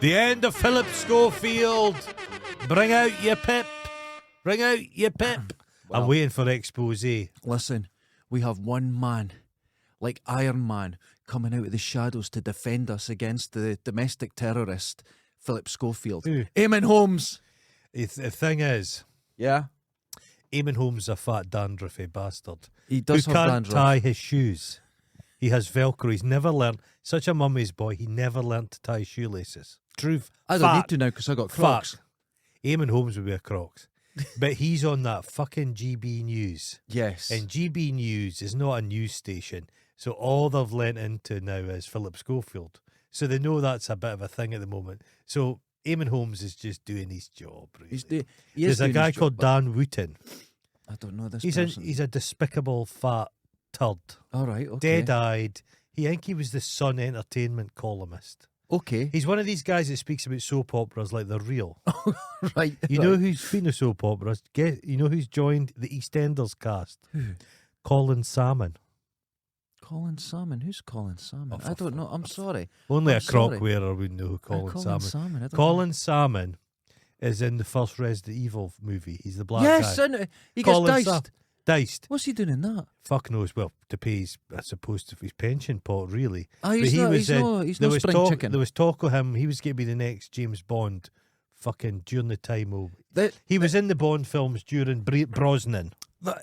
The end of Philip Schofield. Bring out your pip. Bring out your pip. Well, I'm waiting for the expose. Listen, we have one man, like Iron Man, coming out of the shadows to defend us against the domestic terrorist, Philip Schofield. Who? Eamon Holmes. The thing is, Yeah? Eamon Holmes is a fat dandruffy bastard. He does who have can't dandruff. tie his shoes. He has Velcro. He's never learned. Such a mummy's boy. He never learned to tie his shoelaces. True. I don't need to now because I got Crocs. Fact. Eamon Holmes would wear Crocs. But he's on that fucking GB News. Yes. And GB News is not a news station. So all they've lent into now is Philip Schofield. So they know that's a bit of a thing at the moment. So Eamon Holmes is just doing his job. Really. There's a guy called Dan Wooten. I don't know this He's person. he's a despicable fat turd. All right, okay. Dead-eyed. I think he was the Sun Entertainment columnist. Okay. He's one of these guys that speaks about soap operas like they're real. Right. You know who's been to soap operas? You know who's joined the EastEnders cast? Who? Colin Salmon. Colin Salmon. Who's Colin Salmon? Oh, I don't know. I'm sorry. Only I'm a crock sorry. wearer would know who Colin Salmon. Salmon. I don't Colin Salmon is in the first Resident Evil movie. He's the black know. guy. Yes, and he gets Colin diced. Diced. What's he doing in that? Fuck knows. Well, to pay his, I suppose, to his pension pot, really. Oh, he's But not. he's He's no spring chicken. There was talk of him. He was going to be the next James Bond. Fucking during the time of he was in the Bond films during Brosnan.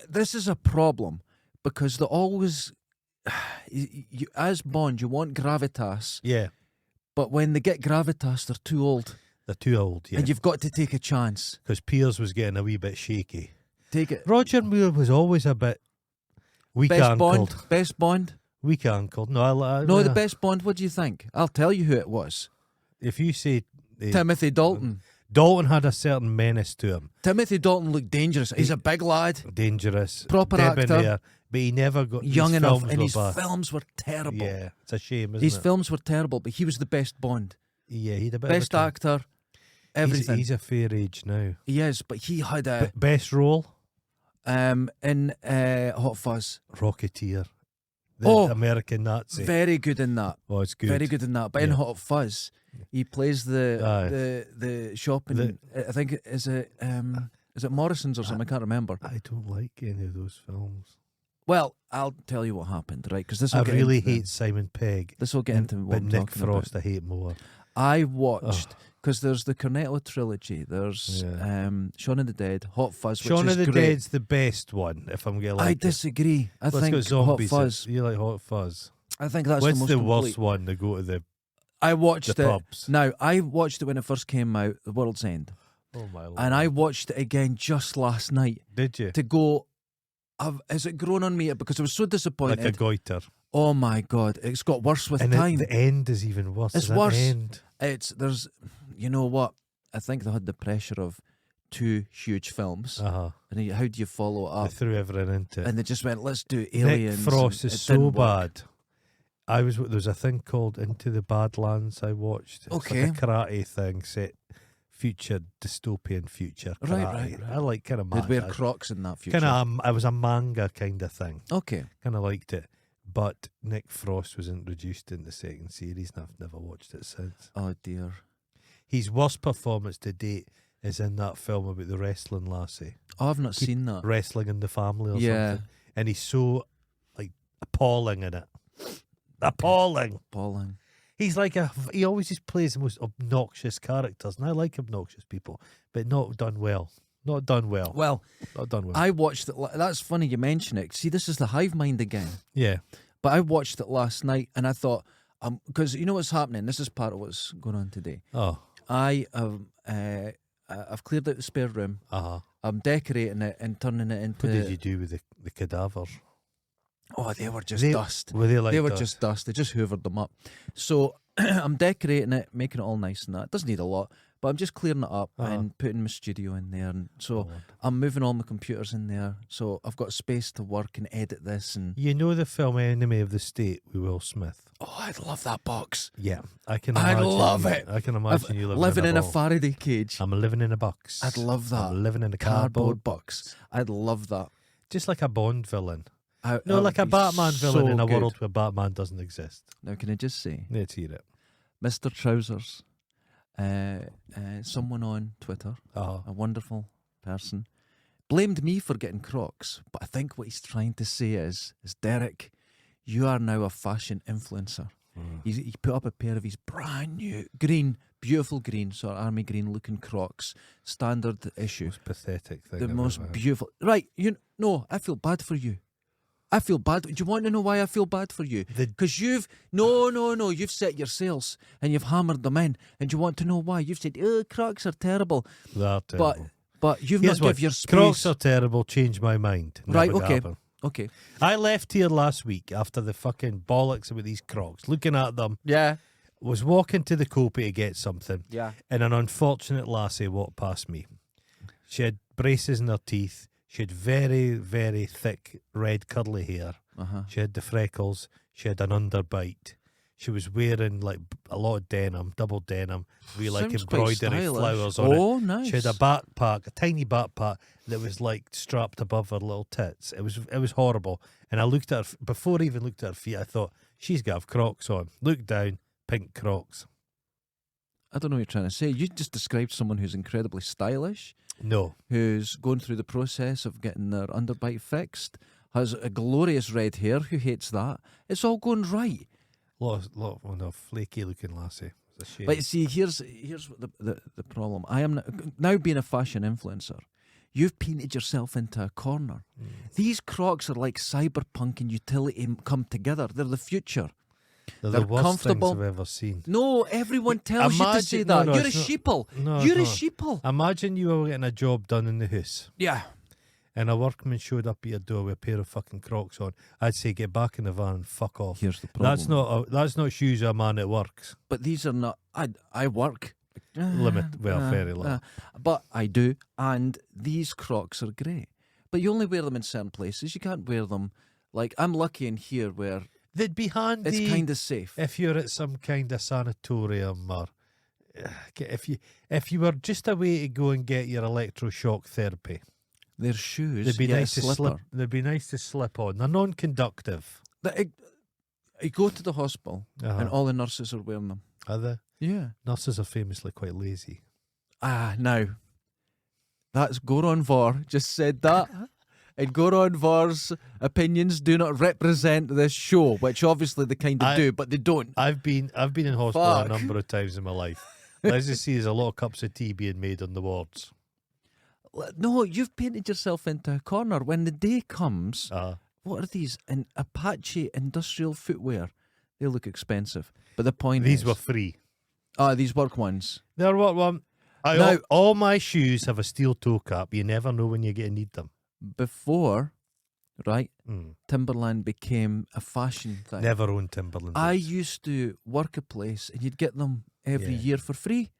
This is a problem because they always, you, as Bond, you want gravitas, Yeah, but when they get gravitas, they're too old, they're too old. Yeah, and you've got to take a chance. because Piers was getting a wee bit shaky. Take it. Roger Moore was always a bit weak Best ankled. Bond. Best Bond. Weak ankled. No, No, the best Bond. What do you think? I'll tell you who it was. If you say Timothy Dalton. Dalton had a certain menace to him. Timothy Dalton looked dangerous. He's a big lad, Dangerous, proper debonair, actor, but he never got young his enough, films and were his bad. films were terrible. Yeah, it's a shame, isn't His it? films were terrible, but he was the best Bond. Yeah, he'd a bit Best of a actor, everything. He's a fair age now. He is, but he had a Best role, in Hot Fuzz. Rocketeer. The American Nazi. Very good in that. Oh, it's good. Very good in that. But in Yeah. Hot Fuzz, he plays the shopping. I think is it Morrison's or something? I can't remember. I don't like any of those films. Well, I'll tell you what happened, right? Because this I will get really into hate Simon Pegg. This will get into what But I'm Nick talking Frost, about. I hate more. I watched because there's the Cornetto trilogy. There's Yeah. Shaun of the Dead, Hot Fuzz, Shaun which of the is great. Dead's the best one, if I'm going to like I it. disagree. I Let's think go Hot zombies. Fuzz. You like Hot Fuzz? I think that's What's the most the complete. worst one? They go to the I watched it. pubs. Now I watched it when it first came out, The World's End, Oh my lord. and I watched it again just last night Did you? to go. Has it grown on me? Because I was so disappointed. Like a goiter. Oh my god, it's got worse with And time. the end is even worse. It's That worse. End. You know what? I think they had the pressure of two huge films, Uh-huh. and how do you follow it They up? threw everything into it. And they just went, let's do Nick Aliens. Frost and is it so didn't work. bad. There's a thing called Into the Badlands I watched. It's Okay. like a karate thing set future dystopian future karate. Right. I like kind of They'd wear Crocs in that future. kind of I was a manga kind of thing. Okay. Kind of liked it. But Nick Frost was introduced in the second series and I've never watched it since. Oh dear. His worst performance to date is in that film about the wrestling lassie. Oh, I've not seen that. Wrestling in the family or Yeah. something. And he's so like appalling in it. Appalling. Appalling. He's like he always just plays the most obnoxious characters, and I like obnoxious people, but not done well. Not done well. Well, Not done well. I watched it. That's funny you mention it. See, this is the hive mind again. Yeah. But I watched it last night, and I thought, because you know what's happening. This is part of what's going on today. Oh. I've cleared out the spare room. Uh-huh. I'm decorating it and turning it into. What did you do with the cadavers? Oh, they were just dust. Were they like They were dust? just dust. They just hoovered them up. So I'm decorating it, making it all nice and that. It doesn't need a lot, but I'm just clearing it up and putting my studio in there. And so God. I'm moving all my computers in there. So I've got space to work and edit this. And You know the film Enemy of the State with Will Smith? oh, I'd love that box. Yeah. I can I'd imagine. love it. I can imagine you living in a box. Faraday cage. I'm living in a box. I'd love that. I'm living in a Cardboard box. I'd love that. Just like a Bond villain. That No, would like a be Batman villain so in a good. world where Batman doesn't exist. Now, can I just say, Let's hear it. Mr. Trousers, someone on Twitter, Uh-huh. a wonderful person, blamed me for getting Crocs. But I think what he's trying to say is Derek, you are now a fashion influencer. He put up a pair of his brand new green, beautiful green, sort of army green looking Crocs, standard issue. Most pathetic thing. The I've most ever had. beautiful. Right, I feel bad for you. I feel bad. Do you want to know why I feel bad for you? Because you've you've set your sails and you've hammered them in, and you want to know why? You've said, "Oh, Crocs are terrible." They're terrible. But you've Here's not what, give your space. Crocs are terrible. Change my mind. Never Right, gonna okay. happen. Okay. I left here last week after the fucking bollocks about these Crocs. Looking at them, Yeah. was walking to the Copy to get something, Yeah. and an unfortunate lassie walked past me. She had braces in her teeth. She had very, very thick red curly hair. Uh-huh. She had the freckles. She had an underbite. She was wearing like a lot of denim, double denim, with like Sounds quite embroidery stylish. flowers on it. Oh, nice. She had a backpack, a tiny backpack that was like strapped above her little tits. It was horrible. And I looked at her before I even looked at her feet. I thought she's got to have Crocs on. Looked down, pink Crocs. I don't know what you're trying to say. You just described someone who's incredibly stylish, No, who's going through the process of getting their underbite fixed, has a glorious red hair. Who hates that? It's all going right. lot of flaky looking lassie. It's a shame. But you see, here's what the problem. I am now being a fashion influencer. You've painted yourself into a corner. These Crocs are like cyberpunk and utility come together. They're the future. They're they're the worst comfortable. things I've ever seen. No, everyone tells you to say that. You're a sheeple. No, You're a it's not. sheeple. Imagine you were getting a job done in the house, Yeah. and a workman showed up at your door with a pair of fucking Crocs on. I'd say get back in the van and fuck off. Here's the problem. That's not shoes of a man that works. But these are not. I work. Very low. But I do, and these Crocs are great. But you only wear them in certain places. You can't wear them. Like, I'm lucky in here where They'd be handy. it's kind of safe. if you're at some kind of sanatorium, or if you were just away to go and get your electroshock therapy. They're shoes. They'd be yet a nice to slip. slipper. They'd be nice to slip on. They're non-conductive. You go to the hospital Uh-huh. and all the nurses are wearing them. Are they? Yeah. Nurses are famously quite lazy. Now, that's Goron Vor just said that. And Goron Vor's opinions do not represent this show, which obviously they kind of do, but they don't. I've been in hospital Fuck. a number of times in my life. Let's just see, there's a lot of cups of tea being made on the wards. No, you've painted yourself into a corner. When the day comes, Uh, what are these? An Apache industrial footwear. They look expensive. But the point these is... were free. These work ones. They're what one. Now- All my shoes have a steel toe cap. You never know when you're going to need them. Before, right, Mm. Timberland became a fashion thing. Never owned Timberland. I boots. used to work a place and you'd get them every Yeah. year for free.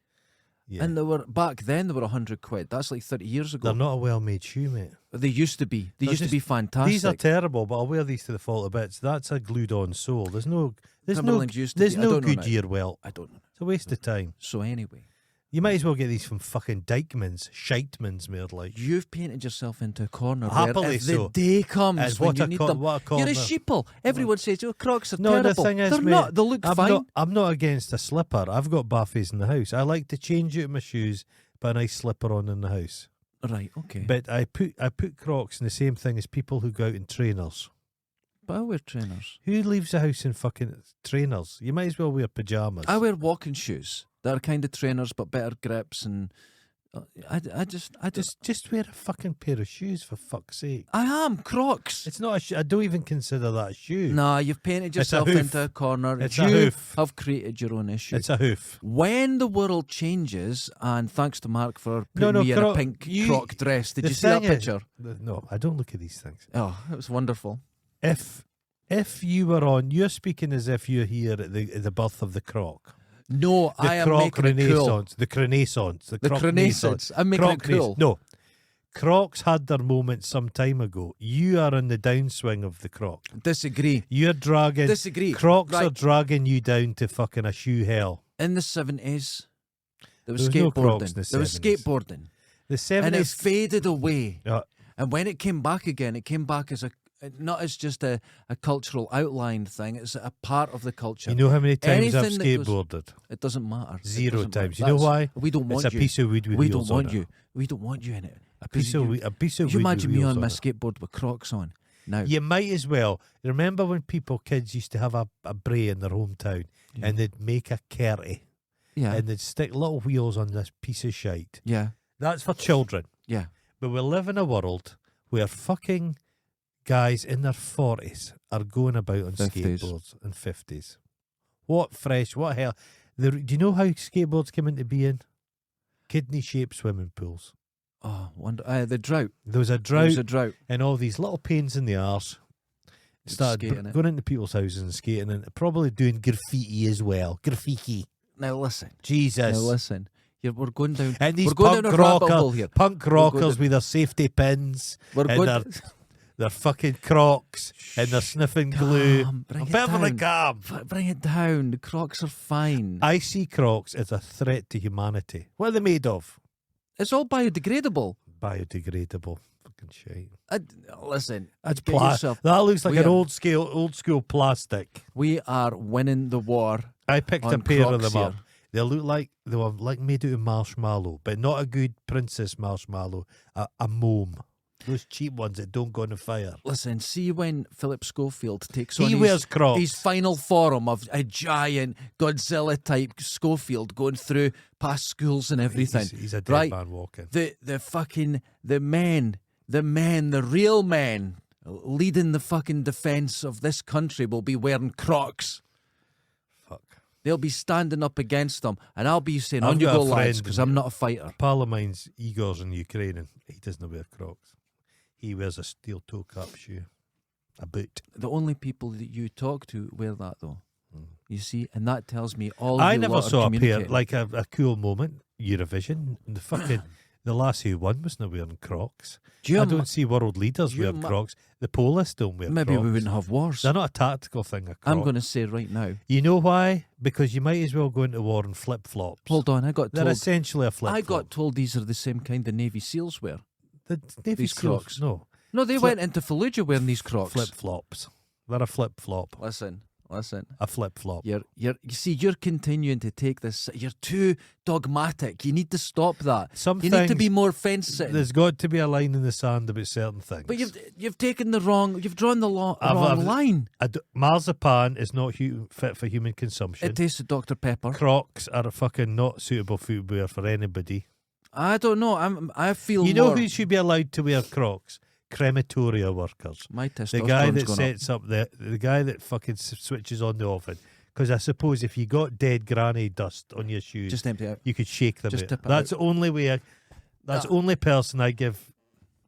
Yeah. And they were, back then, they were 100 quid. That's like 30 years ago. They're not a well-made shoe, mate. They used to be. They They're used to just- be fantastic. These are terrible, but I'll wear these to the fault of bits. That's a glued-on sole. There's no Timberland used to be. I no don't know now. Goodyear welt. I don't know. It's a waste of time. So anyway, You might as well get these from fucking Dykman's, Scheitman's, more like. you've painted yourself into a corner Happily where if so. the day comes And when what you a need co- them, what a you're a corner. sheeple. Everyone says, "Oh, Crocs are No, terrible." the thing is, They're mate, not. They look fine. I'm not against a slipper. I've got baffies in the house. I like to change out my shoes, put a nice slipper on in the house. Right, okay. But I put Crocs in the same thing as people who go out in trainers. But I wear trainers. Who leaves the house in fucking trainers? You might as well wear pajamas. I wear walking shoes. They're kind of trainers, but better grips. And I just wear a fucking pair of shoes, for fuck's sake. I am Crocs. It's not I don't even consider that a shoe. Nah, you've painted It's a yourself hoof. into a corner. It's you a hoof. have created your own issue. It's a hoof. When the world changes, and thanks to Mark for No, putting me in a Croc- pink you- Croc dress. Did the you see that thing is- picture? No, I don't look at these things. Oh, it was wonderful. If you were on, you're speaking as if you're here at the birth of the Croc. No, The I am Croc making it cool. Renaissance. The Renaissance. The Croc Renaissance. I'm making it cool. No. Crocs had their moment some time ago. You are on the downswing of the Croc. Disagree. You're dragging... Disagree. Crocs are Right. dragging you down to fucking a shoe hell. In the 70s, there was There was no skateboarding. Crocs in the There was 70s. skateboarding. The And it 70s... faded away. Uh, And when it came back again, it came back as not as just a cultural outline thing. It's a part of the culture. You know how many times I've Anything that goes- skateboarded? It doesn't matter. It 0 doesn't matter. times. You know why? We don't want It's a you. piece of wood with We don't wheels want on you. it. We don't want you in it. A piece of wood You with imagine me wheels on my it. skateboard with Crocs on. Now, You might as well. Remember when kids used to have a bray in their hometown and they'd make a kerry yeah, and they'd stick little wheels on this piece of shite. yeah, That's for children. yeah. But we live in a world where fucking guys in their 40s are going about on 50s. skateboards and 50s. What hell? Do you know how skateboards came into being? Kidney-shaped swimming pools. Oh, wonder the drought. There was a There was drought a drought. and all these little pains in the arse. Started Skating it. going into people's houses and skating and probably doing graffiti as well. Graffiti. Now listen. Jesus. Now listen. We're going down. And these we're going punk down a rabbit hole here. rockers to- with their safety pins We're and going. their fucking Crocs and their sniffing glue. Bring it Beverly down. Calm. Bring it down. The Crocs are fine. I see Crocs as a threat to humanity. What are they made of? It's all biodegradable. Biodegradable. Fucking shit. Listen. That's get plastic. yourself- That looks like we an are- old school plastic. We are winning the war. I picked a on pair of Crocs them up. here. They look like they were like made out of marshmallow, but not a good princess marshmallow. A mome. Those cheap ones that don't go on the fire. Listen, see when Philip Schofield takes He on wears Crocs. his final form of a giant Godzilla type Schofield going through past schools and everything. He's a dead right? man walking. The real men leading the fucking defence of this country will be wearing Crocs. Fuck. They'll be standing up against them, and I'll be saying, I've "On you got go, a lads," friend because in- I'm not a fighter. A pal of mine's Igor's in Ukraine and he doesn't wear Crocs. He wears a steel toe cap shoe. A boot. The only people that you talk to wear that, though. Mm. You see, and that tells me all. I you never lot are saw a pair communicating. like a cool moment. Eurovision. The fucking the last who won was not wearing Crocs. Do you I ima- don't see world leaders do you wear ima- Crocs. The Polish don't wear Maybe Crocs. we wouldn't have wars. They're not a tactical thing. I'm going to say right now. You know why? Because you might as well go into war in flip flops. Hold on, I got They're told. essentially a flip flop. I got told these are the same kind the Navy SEALs wear. the Navy these Seals- Crocs. No, No, they Flip- went into Fallujah wearing these Crocs. flip flops. They're a flip flop. Listen. A flip flop. You see, you're continuing to take this. You're too dogmatic. You need to stop that. Some You need to things- be more fence sitting. There's got to be a line in the sand about certain things. But you've taken the wrong. You've drawn the wrong I've- line. Marzipan is not fit for human consumption. It tastes of Dr Pepper. Crocs are a fucking not suitable footwear for anybody. I don't know. I feel You know more, who should be allowed to wear Crocs? Crematoria workers. my The testosterone's guy that gone sets up the guy that fucking switches on the oven. Because I suppose if you got dead granny dust on your up. shoes, Just empty it. you could shake them just out. tip it That's the only way. That's the only person I give.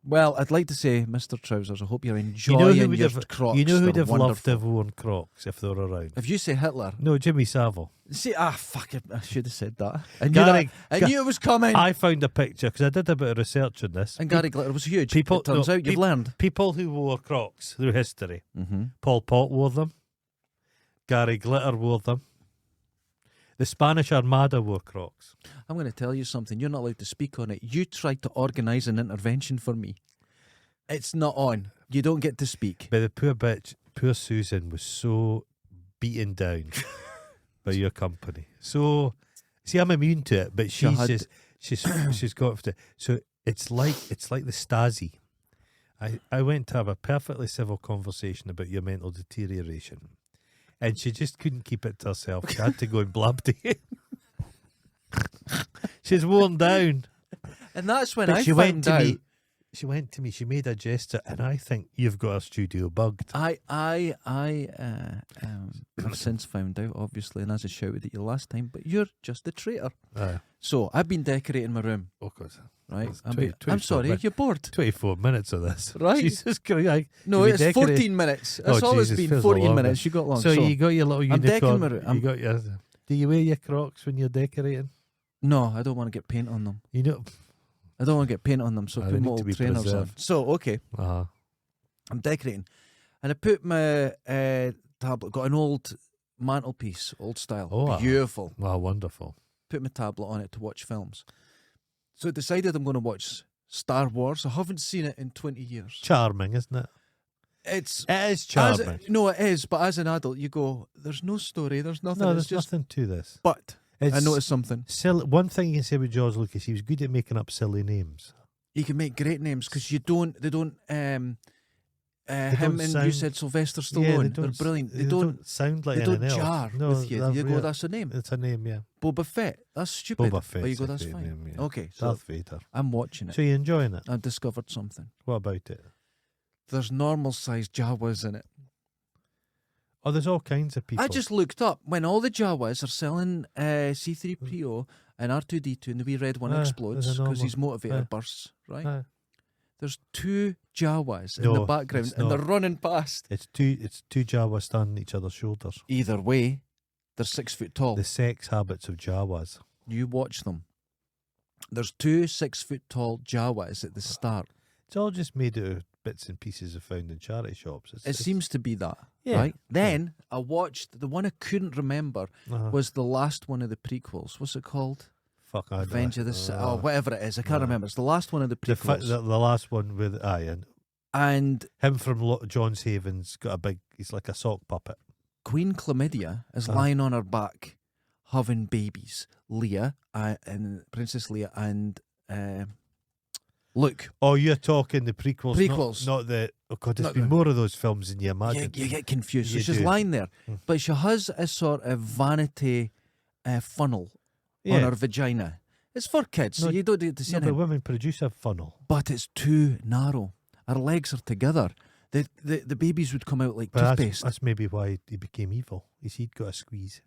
Well, I'd like to say, Mr Trousers, I hope you're You know enjoying who would your have? Crocs. You know who'd They're have loved to wonderful. have worn Crocs if they were around? If you say Hitler, No, Jimmy Savile. see, fuck it, I should have said that. I knew Gary- that. I knew it was coming. I found a picture because I did a bit of research on this. and Gary Glitter was huge. people- it turns no, out you've learned. People who wore Crocs through history. Mm-hmm. Pol Pot wore them. Gary Glitter wore them. The Spanish Armada wore Crocs. I'm going to tell you something. You're not allowed to speak on it. You tried to organise an intervention for me. It's not on. You don't get to speak. But the poor bitch, poor Susan, was so beaten down by your company. So, see, I'm immune to it, but she's had- just she's got to. So it's like the Stasi. I went to have a perfectly civil conversation about your mental deterioration, and she just couldn't keep it to herself. She had to go and blab to you. She's worn down. And that's when But I she went found to out. me. She went to me. She made a gesture, and I think you've got a studio bugged. I have since found out, obviously, and as I shouted at you last time, but you're just a traitor. So I've been decorating my room, Oh God! right? It's I'm 24 sorry, minutes. you're bored. 24 minutes of this, Right. Jesus Christ! No, You've it's been decorating- 14 minutes. That's Oh, all Jesus, it's been. feels 14 longer. minutes. You got long. So you got your little I'm decking unicorn. my- You got your. Do you wear your Crocs when you're decorating? No, I don't want to get paint on them. You know. I don't want to get paint on them, so They put need my to old be trainers on. preserved. So, okay, Uh-huh. I'm decorating. And I put my tablet, got an old mantelpiece, old style. Oh, beautiful. Wow, wonderful. Put my tablet on it to watch films. So I decided I'm going to watch Star Wars. I haven't seen it in 20 years. Charming, isn't it? It's It is charming. no, it is. But as an adult, you go, "There's no story. There's nothing. No, it's there's just." nothing to this. But It's I noticed something. silly. One thing you can say with George Lucas, he was good at making up silly names. He can make great names because they don't. They him don't and you sound- said Sylvester Yeah, Stallone. They're brilliant. They don't sound like they don't anything else. jar No, with you. they're You go, real. that's a name. It's a name, yeah. Boba Fett. That's stupid. Boba Fett. But you go, that's fine. Name, yeah. Okay, so Darth Vader. I'm watching it. So you're enjoying it? I've discovered something. What about it? There's normal sized Jawas in it. Oh, there's all kinds of people. I just looked up when all the Jawas are selling C3PO and R2D2 and the wee red one explodes there's a because his normal- motivator bursts, right? Uh, There's 2 Jawas in No, the background it's and they're not. running past. it's two Jawas standing on each other's shoulders. Either way, they're 6 foot tall. The sex habits of Jawas. You watch them. There's 2 6 foot tall Jawas at the start. It's all just made out of bits and pieces of found in charity shops. It seems to be that, Yeah, right? Then I watched the one I couldn't remember was the last one of the prequels. What's it called? Fuck, I don't Revenge know. of the Sith. Oh, whatever it is. I can't no. remember. It's the last one of the The, prequels. the last one with Ian. And Him from John's Haven's got a big. He's like a sock puppet. Queen Chlamydia is lying on her back, having babies. Leia and Princess Leia and Luke. Oh, you're talking the prequels. Prequels. Not the. Oh God, there's Not been the- more of those films than you imagine. You get confused. So You she's do. lying there, Mm. but she has a sort of vanity funnel on her vagina. It's for kids, so No, you don't need to see No, but anything. women produce a funnel. But it's too narrow. Her legs are together. The babies would come out like But toothpaste. that's maybe why he became evil. He'd got a squeeze,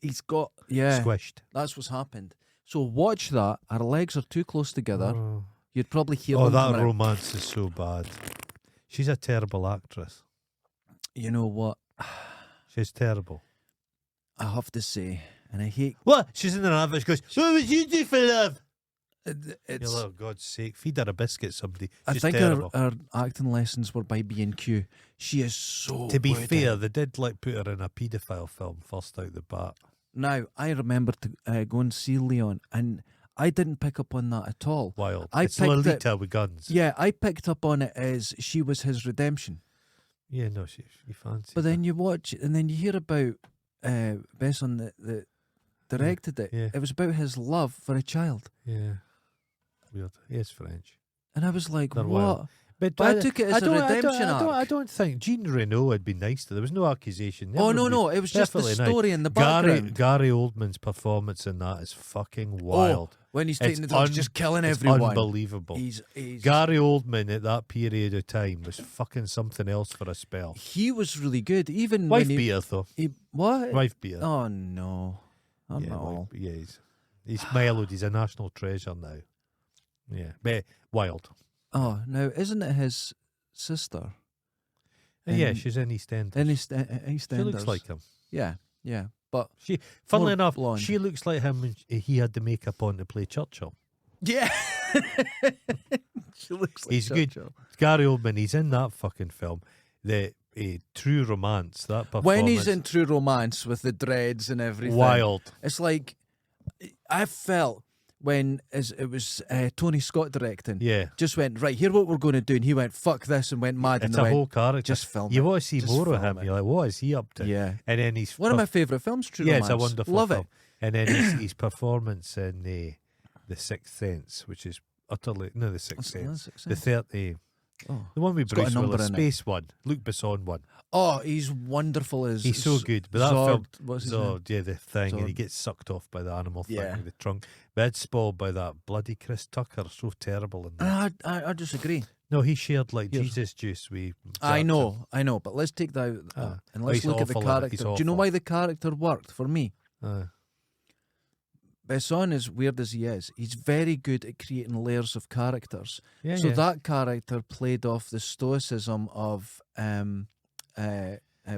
He's got, yeah, squished. that's what's happened. So watch that. Her legs are too close together. Oh, You'd probably hear oh them that coming out. romance is so bad. She's a terrible actress. You know what? She's terrible. I have to say, and I hate What? She's in an advert. She goes, "What would you do for love?" it's. You're like, oh, God's sake, feed her a biscuit, somebody. I She's think terrible. her acting lessons were by B&Q. She is so To be good fair, at- they did like put her in a paedophile film first out the bat. Now, I remember to go and see Leon, and I didn't pick up on that at all. Wild. I It's picked Lolita with guns. Yeah, I picked up on it as she was his redemption. Yeah, no, she fancy. But then you watch it, and then you hear about Besson that directed it. Yeah. It was about his love for a child. Yeah. Weird. He is French. And I was like, They're what? wild. But I took it as a redemption I arc. don't think Jean Reno would be nice to. There was no accusation. Oh, Never no, be- no. It was just the definitely nice. story in the background. Gary Oldman's performance in that is fucking wild. When he's It's taking the drugs, un- just killing It's everyone. unbelievable. He's Gary Oldman at that period of time was fucking something else for a spell. He was really good. Even Wife when he, beater though. what? Wife beater. Oh no, I'm yeah, not all. he's mellowed. He's a national treasure now. Yeah, but wild. Oh no, isn't it his sister? Yeah, In- she's in EastEnders. In EastEnders. She looks like him. Yeah. But Funnily More enough, blonde. she looks like him when he had the makeup on to play Churchill. yeah, she looks like He's good. Churchill. Gary Oldman, he's in that fucking film. The True Romance, that performance. When he's in True Romance with the dreads and everything, wild. It's like I felt when it was Tony Scott directing. Yeah. Just went right here. What we're going to do, and he went fuck this and went mad. It's and a they whole went, character. just film You it. want to see Just more of film him. it. You're like, what is he up to? Yeah. And then he's One of my favourite films, True yeah, Romance. it's a wonderful Love film. it. And then his performance in The Sixth Sense, which is utterly the Sixth Sense, the 30, Oh. the one with It's got a Bruce number Willis, in it. Space one, Luc Besson one. Oh, he's wonderful as He's so good. But that Zord, film, what's his name? Zord, yeah, the thing, and he Zord. gets sucked off by the animal thing Yeah. with the trunk. But it's spoiled by that bloody Chris Tucker, so terrible in that. I disagree. No, he shared like Here's- Jesus juice with I Jackson. know, but let's take that out Ah. and Oh, let's he's look at the awful in it. character. He's Do you know awful. why the character worked for me? Uh, Besson, as weird as he is, he's very good at creating layers of characters. yeah, So yeah. that character played off the stoicism of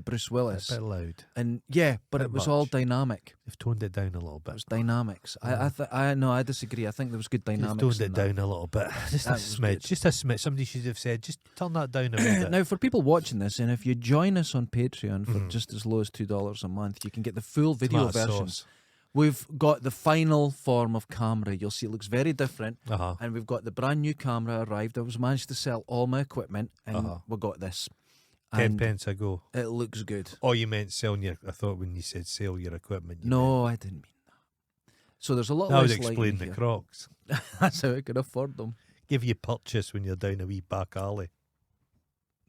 Bruce a Willis, bit loud. and yeah, but Bit it was all much. dynamic. They've toned it down a little It bit. was dynamics. Yeah. I disagree. I think there was good They've dynamics. toned in it that. down a little bit. Just a That was smidge. good. Just a smidge. Somebody should have said, just turn that down a wee bit. Now, for people watching this, and if you join us on Patreon for Mhm. just as low as $2 a month, you can get the full video Tomato version. sauce. We've got the final form of camera. You'll see it looks very different. Uh-huh. And we've got the brand new camera arrived. I was managed to sell all my equipment, and Uh-huh. we got this. And 10 pence a go. it looks good. Oh, you meant selling your... I thought when you said sell your equipment. You No, I didn't mean that. So there's a lot that would less lighting explain the here. Crocs. That's how I can afford them. Give you purchase when you're down a wee back alley.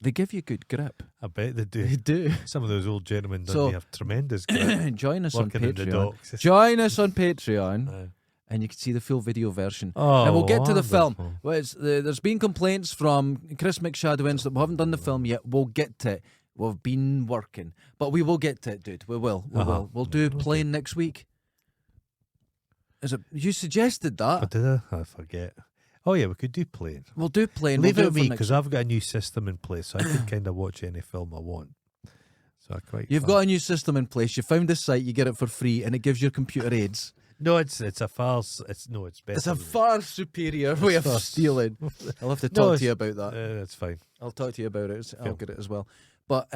They give you good grip. I bet they do. They do. Some of those old gentlemen don't So- they have tremendous grip Join us on working in the Patreon. docks. Join us on Patreon, Aye. and you can see the full video version. Oh, And we'll get to the film. wonderful. Well, there's been complaints from Chris McShadowins that we haven't done the film yet. We'll get to it. We've been working, but we will get to it, dude. We will. We Uh-huh. will. We'll do Plane next week. Is it? You suggested that. What did I forget? Oh yeah, we could do Plane. We'll do Plane. Leave we'll it do with me for next- because I've got a new system in place, so I can kind of watch any film I want. So I quite. You've got a new system in place. You found this site. You get it for free, and it gives your computer aids. no, it's a farce. It's better. It's a than- far superior way of far- stealing. I'll have to No, talk to you about that. That's fine. I'll talk to you about it. I'll Cool. get it as well. But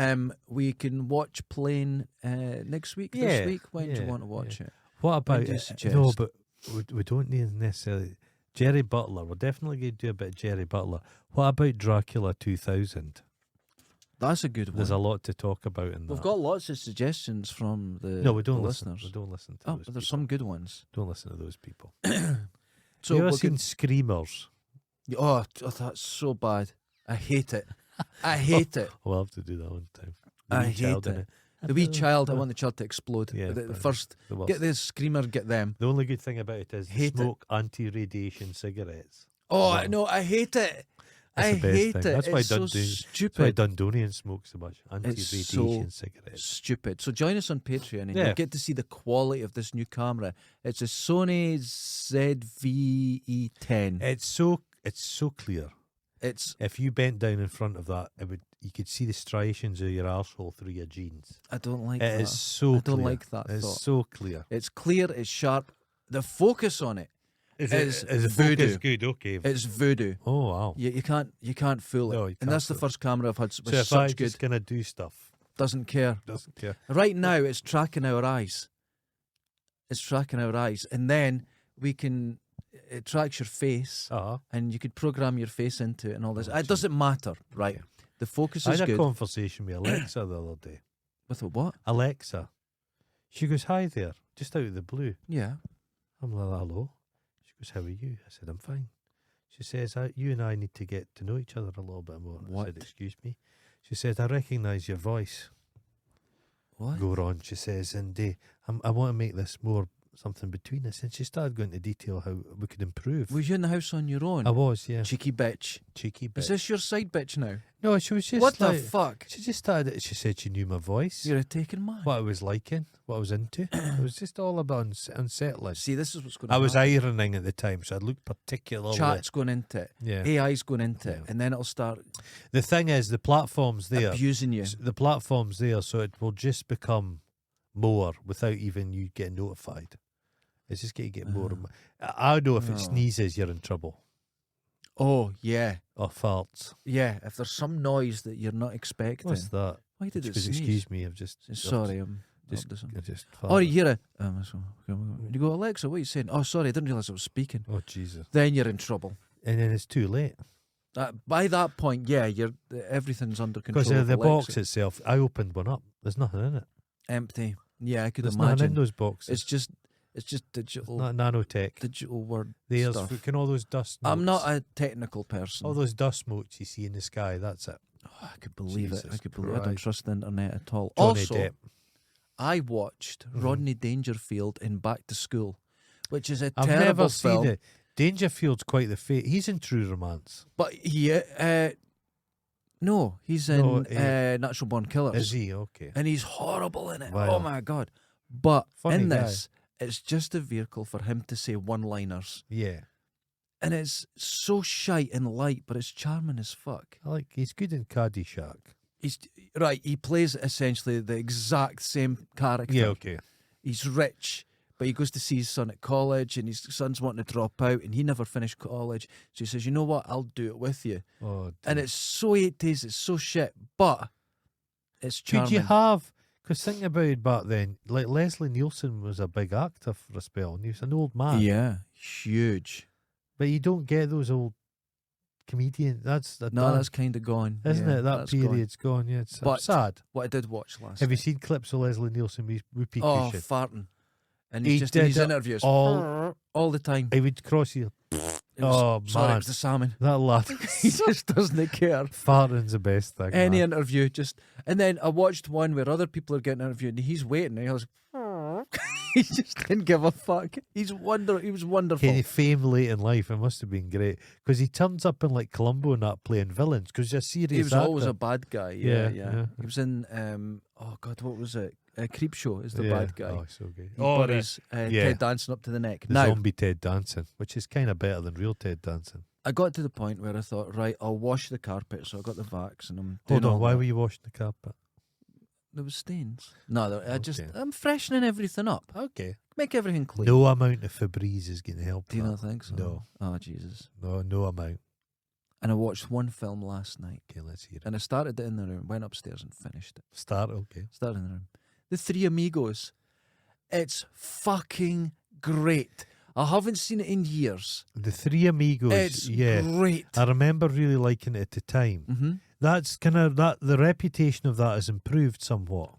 we can watch Plane next week. Yeah, This week. When do you yeah, want to watch it? What about do you no? suggest? But we don't need necessarily Jerry Butler. We're definitely going to do a bit of Jerry Butler. What about Dracula 2000? That's a good one. There's a lot to talk about in that. We've got lots of suggestions from the no, we don't the listen. listeners. We don't listen to Oh, those. but there's people. some good ones. Don't listen to those people. So you ever we'll seen get- Screamers? oh, that's so bad. I hate it. I hate it. We'll have to do that one time. I wee hate child in it. The wee child, I want the child to explode. Yeah, the but first, the worst. get the screamer, get them. The only good thing about it is they Hate it. smoke anti-radiation cigarettes. Oh, Wow. no, I hate it. That's I the best hate thing. it. That's why it's so That's why stupid. Dundonian smokes so much. Anti-radiation cigarettes. Stupid. So join us on Patreon and Yeah. you'll get to see the quality of this new camera. It's a Sony ZV-E10. It's so clear. It's, If you bent down in front of that, you could see the striations of your arsehole through your jeans. I don't like It that. is so I don't clear. like that It's thought. so clear. It's clear, it's sharp. The focus on it Is is the voodoo. focus good? Okay. It's voodoo. Oh wow. You can't fool it. No, you and can't that's the fool it. first camera I've had with So if I such good. just gonna do stuff, Doesn't care. doesn't care. Right now, it's tracking our eyes. It's tracking our eyes, and then we can. It tracks your face, and you could program your face into it and all this. Oh, It doesn't matter, right? Okay. The focus I is had a good. conversation with Alexa the other day. With a what? Alexa, she goes, "Hi there," just out of the blue. Yeah. I'm like, "Hello." She goes, "How are you?" I said, "I'm fine." She says, "You and I need to get to know each other a little bit more." I What? said, "Excuse me." She said, "I recognise your voice." What? Go on, she says, and I want to make this more something between us. And she started going into detail how we could improve. Was you in the house on your own? I was, yeah. Cheeky bitch. Cheeky bitch. Is this your side bitch now? No, she was just What like, the fuck? She just started. She said she knew my voice, You're a taken man. what I was liking, what I was into. It was just all about unsettling. See, this is what's going to I was happen. ironing at the time, so I looked particularly. Chat's going into it. Yeah. AI's going into it. Yeah. And then it'll start The thing is, the platform's there. abusing you. The platform's there, so it will just become more without even you getting notified. It's just going to get more and more. I know if Oh. it sneezes, you're in trouble. Oh, yeah. Or farts. Yeah, if there's some noise that you're not expecting. What's that? Why did She it goes, sneeze? excuse me, I've just... Sorry, I'm Just, just. I just Oh, you farted. hear it? You go, Alexa, what are you saying? Oh, sorry, I didn't realise I was speaking. Oh, Jesus. Then you're in trouble. And then it's too late. By that point, yeah, everything's under control. Because of the Alexa. box itself, I opened one up. There's nothing in it. Empty. Yeah, I could There's nothing in imagine. those boxes. It's just digital, Not nanotech. digital word There's stuff. freaking all those dust motes. I'm not a technical person. All those dust motes you see in the sky, that's it. Oh, I could believe it. I Jesus could believe. I don't Christ. trust the internet at all. Johnny Also, Depp. I watched Mhm. Rodney Dangerfield in Back to School, which is a I've terrible never film. seen it. Dangerfield's quite the fate. He's in True Romance. But no, he's in No, Natural Born Killers, Is he? Okay. and he's horrible in it. Wow. Oh my god! But Funny in guy. this, it's just a vehicle for him to say one-liners, Yeah. and it's so shite and light, but it's charming as fuck. He's good in Caddyshack. He's right. He plays essentially the exact same character. Yeah, okay. He's rich, but he goes to see his son at college, and his son's wanting to drop out, and he never finished college. So he says, "You know what? I'll do it with you." Oh, And dear. it's so 80s, it's so shit, but it's charming. Could you have... Because think about it back then, like Leslie Nielsen was a big actor for a spell, and he was an old man. Yeah, huge. But you don't get those old comedian. That's that's kind of gone, isn't yeah, it? That that's period's gone. Yeah, it's But sad. What I did watch last Have you night. seen clips of Leslie Nielsen whoopee Oh, cushion? farting. And He he's just in did his it interviews all the time. He would cross you. It was, sorry, man, it was the salmon. that lad. He just doesn't care. Farting's the best thing. Any man. interview, just and then I watched one where other people are getting interviewed and he's waiting and he was he just didn't give a fuck. He was wonderful. Kenny fame late in life, it must have been great because he turns up in like Columbo and that playing villains because you're serious. He was actor. always a bad guy. Yeah. Yeah. He was in oh god, what was it? Creep Show is the Yeah. bad guy. Oh, so good. He buddies Ted Danson up to the neck. The Now zombie Ted Danson, which is kind of better than real Ted Danson. I got to the point where I thought, right, I'll wash the carpet. So I got the Vax and I'm Hold doing on, all why that. were you washing the carpet? There was stains. No, Okay. I'm freshening everything up. Okay. Make everything clean. No amount of Febreze is going to help. Do you that. not think so? No. Oh, Jesus. No amount. And I watched one film last night. Okay, let's hear it. And I started it in the room, went upstairs and finished it. Start, okay. Started in the room. The Three Amigos. It's fucking great. I haven't seen it in years. The Three Amigos, It's yeah. great. I remember really liking it at the time. Mm-hmm. That's kind of the reputation of that has improved somewhat.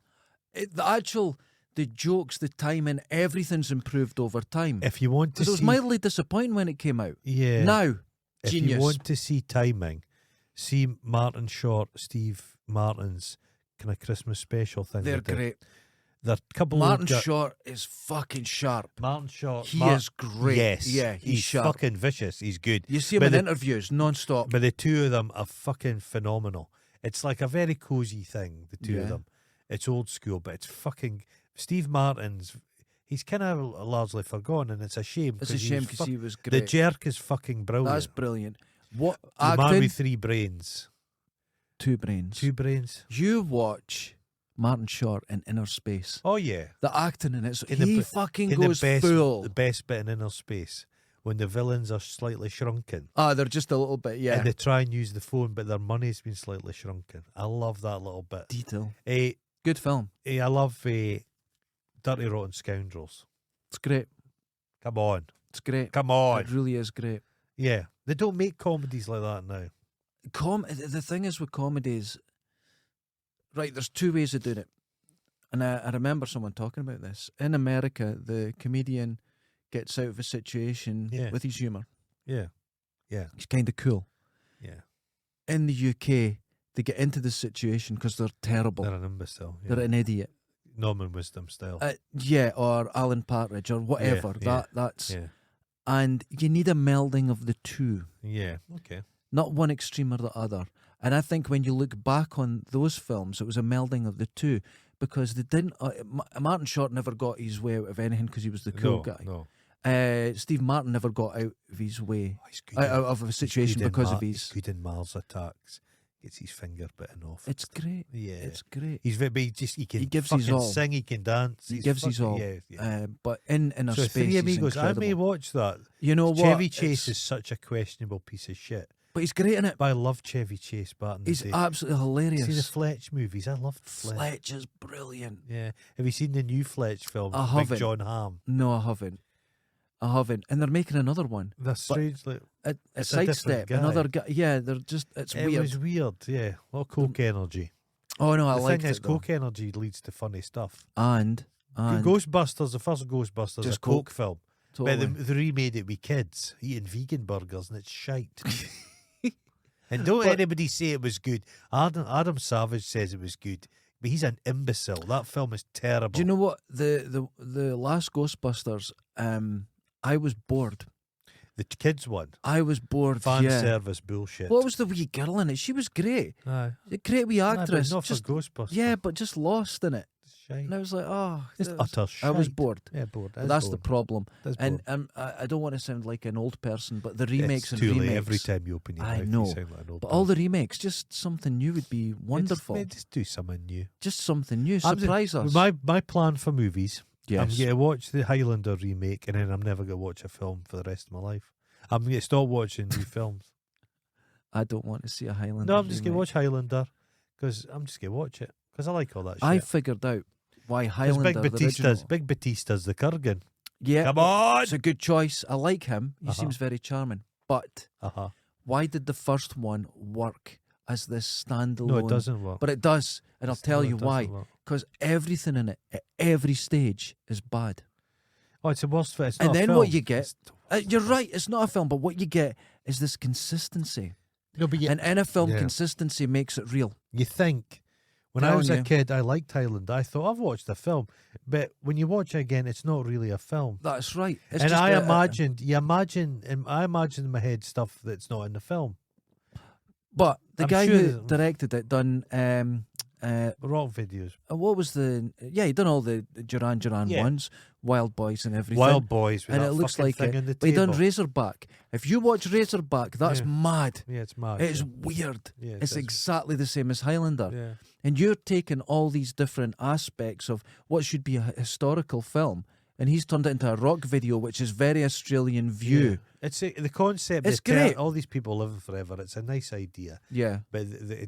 The jokes, the timing, everything's improved over time. If you want to Because it was see, mildly disappointing when it came out. yeah. Now, if genius. you want to see timing, see Martin Short, Steve Martin's kind of Christmas special thing. They're they did. great. They're a couple Martin of Short is fucking sharp. Martin Short. He is great. Yes, Yeah, he's sharp. fucking vicious. He's good. You see him But in the- interviews non-stop. But the two of them are fucking phenomenal. It's like a very cozy thing, the two of Yeah. them. It's old school, but it's fucking... Steve Martin's... He's kind of largely forgotten, and it's a shame. It's a shame because he was The great. jerk is fucking brilliant. That's brilliant. What The man acting? with three brains. Two brains. Two brains. You watch Martin Short in Inner Space. Oh, yeah. The acting in it, In the he b- fucking In goes full. The best bit in Inner Space, when the villains are slightly shrunken. They're just a little bit, yeah. And they try and use the phone, but their money's been slightly shrunken. I love that little bit. Detail. Eh, Good film. I love Dirty Rotten Scoundrels. It's great. Come on. It's great. Come on. It really is great. Yeah. They don't make comedies like that now. The thing is with comedies, right, there's two ways of doing it. And I remember someone talking about this. In America, the comedian gets out of a situation Yeah. with his humour. Yeah. Yeah. He's kind of cool. Yeah. In the UK, they get into the situation because they're terrible. They're an imbecile. Yeah. They're an idiot. Norman Wisdom style. Or Alan Partridge or whatever. Yeah, That's yeah. and you need a melding of the two, Yeah. Okay. not one extreme or the other. And I think when you look back on those films, it was a melding of the two because they didn't. Martin Short never got his way out of anything because he was the cool guy. No. Steve Martin never got out of his way Oh, he's good out of a he's situation good in because of He's his. good in Mars Attacks. Gets his finger bitten off. It's great. Yeah. It's great. He's very, but he can He gives his fucking all. sing, he can dance. He he's gives his fucking- all. Yeah, yeah. But in a So space, Three he's Amigos, I may incredible. watch that. You know what? Chevy Chase It's- is such a questionable piece of shit. but he's great in it. But I love Chevy Chase back in the He's day. absolutely hilarious. See the Fletch movies? I loved Fletch. Fletch is brilliant. Yeah. Have you seen the new Fletch film? I Big haven't. John Hamm. No, I haven't. And they're making another one. That's strange. Like, A It's a different sidestep. guy. Another guy. Yeah, they're just. It's it weird. was weird. Yeah. A lot of coke energy. Oh no, I The like thing is, it. though. coke energy leads to funny stuff. And Ghostbusters, the first Ghostbusters, Just a coke film. totally. But they remade it with kids eating vegan burgers, and it's shite. And don't But- anybody say it was good. Adam Savage says it was good, but he's an imbecile. That film is terrible. Do you know what the last Ghostbusters? I was bored. the kids one? I was bored. Fan yeah. service bullshit. What was the wee girl in it? She was great. Aye. A great wee Aye, but actress. not for just Ghostbusters. yeah, but just lost in it. It's shite. And I was like, oh, It's that was- utter shite. I was bored. Yeah, bored. But that's the problem. That's And bored. I don't want to sound like an old person, but the remakes it's and too remakes. late every time you open your I mouth. know. You sound like an old But all the person. remakes, just something new would be wonderful. Just do something new. Just something new. I'm Surprise us. My plan for movies. I'm yes. going to watch the Highlander remake, and then I'm never going to watch a film for the rest of my life. I'm going to stop watching new films. I don't want to see a Highlander. No, I'm just going to remake. watch Highlander because I'm just going to watch it because I like all that shit. I figured out why 'Cause Highlander the original. Big Batista's the Kurgan. Yeah, Come on. it's a good choice. I like him. He Uh-huh. seems very charming. But Uh-huh. why did the first one work as this standalone? No, it doesn't work. But it does, and I'll tell you why. Because everything in it, at every stage, is bad. Oh, it's the worst film. It's not And a then film. what you get, you're right, it's not a film, but what you get is this consistency. No, but And in a film, consistency makes it real. you think, when I was a kid, I liked Highlander. I thought, I've watched the film. But when you watch it again, it's not really a film. That's right. It's And just I imagine in my head stuff that's not in the film. But the I'm guy sure who directed it done rock videos. what was he done all the Duran ones, Wild Boys and everything. Wild Boys with and that it looks fucking like thing it. on the But he done table. Razorback. If you watch Razorback, that's mad. Yeah, it's mad. It's yeah. weird. Yeah, It's exactly the same as Highlander. Yeah. And you're taking all these different aspects of what should be a historical film, and he's turned it into a rock video, which is very Australian view. Yeah. It's the concept. It's they great. All these people living forever. It's a nice idea, Yeah. but they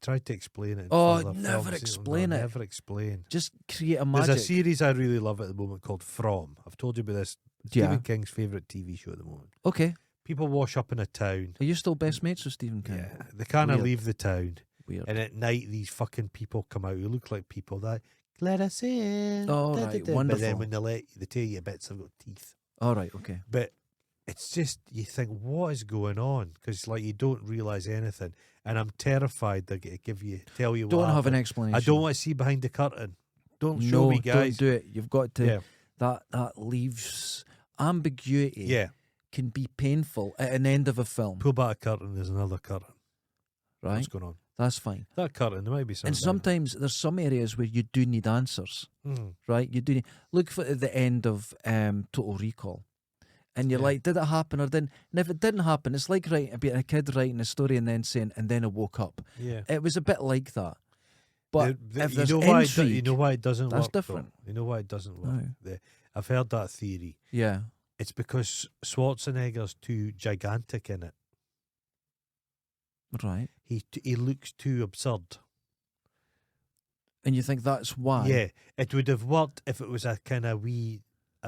tried to explain it. In Oh, further never films. explain it. Never explain. Just create a There's magic. a series I really love at the moment called From. I've told you about this. Yeah. Stephen King's favourite TV show at the moment. Okay. People wash up in a town. Are you still best mates with Stephen King? Yeah, they kind of Weird. leave the town, Weird. and at night these fucking people come out who look like people that let us in. Oh, right, But then wonderful. when they tell you bits have got teeth. All right. Okay. But it's just, you think, what is going on? Because like you don't realise anything, and I'm terrified they're going to tell you. Don't what have an happened. explanation. I don't want to see behind the curtain. Don't show me, guys. Don't do it. You've got to. Yeah, That leaves ambiguity. yeah. Can be painful at an end of a film. Pull back a curtain. There's another curtain. Right. What's going on? That's fine. That curtain. There might be something. And sometimes there's some areas where you do need answers. Right? You do need, look for the end of Total Recall. And you're like, did it happen or didn't? And if it didn't happen, it's like a kid writing a story and then saying, and then it woke up. Yeah. It was a bit like that. But if there's you intrigue, know why it doesn't that's work. Though? different. You know why it doesn't work. No. I've heard that theory. Yeah. It's because Schwarzenegger's too gigantic in it. Right. He looks too absurd. And you think that's why? Yeah, it would have worked if it was a kind of a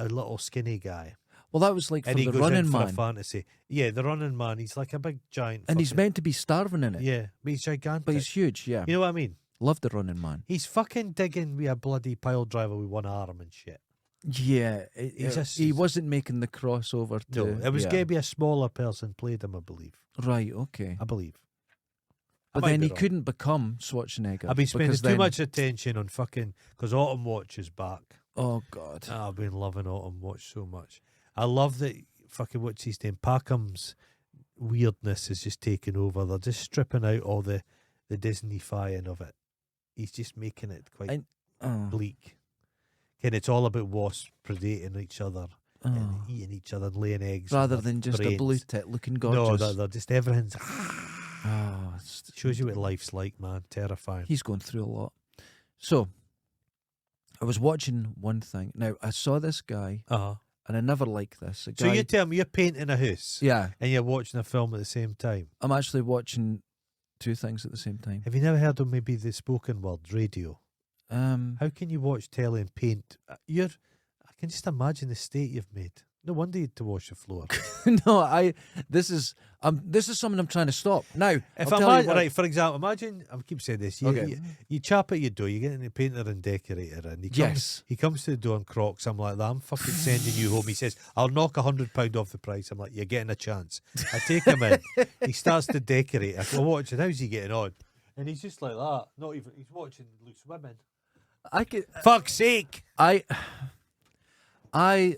little skinny guy. Well, that was like And for he the goes Running in for a Man. fantasy. Yeah, the Running Man. He's like a big giant. And he's fucking- meant to be starving in it. Yeah, but he's gigantic. But he's huge, yeah. You know what I mean? Love the Running Man. He's fucking digging with a bloody pile driver with one arm and shit. Yeah. He wasn't making the crossover to... No, it was going to be a smaller person played him, I believe. Right, okay. I believe. But then he couldn't become Schwarzenegger. I've been spending because too then- much attention on fucking... Because Autumn Watch is back. Oh, God. I've been loving Autumn Watch so much. I love that fucking, what's his name? Packham's weirdness is just taking over. They're just stripping out all the Disney-fying of it. He's just making it quite bleak. And it's all about wasps predating each other and eating each other and laying eggs. Rather with their than just brains. a blue tit looking gorgeous. No, they're just everything's... Oh, Shows you what life's like, man. Terrifying. he's going through a lot. So, I was watching one thing. Now, I saw this guy, Uh-huh. and I never liked this. A So guy, you tell me you're painting a house yeah, and you're watching a film at the same time. I'm actually watching two things at the same time. Have you never heard of maybe the spoken word radio? How can you watch telly and paint? I can just imagine the state you've made. No wonder you had to wash the floor. No, this is something I'm trying to stop. Now, If I'll tell you what, right, for example, imagine, I keep saying this, Okay. you chap at your door, you get in the painter and decorator, and Yes. he comes to the door in Crocs. I'm like, I'm fucking sending you home. He says, I'll knock £100 off the price. I'm like, you're getting a chance. I take him in. He starts to decorate. I go, watching, how's he getting on? And he's just like that. Not even, he's watching Loose Women. I could, Fuck's sake. I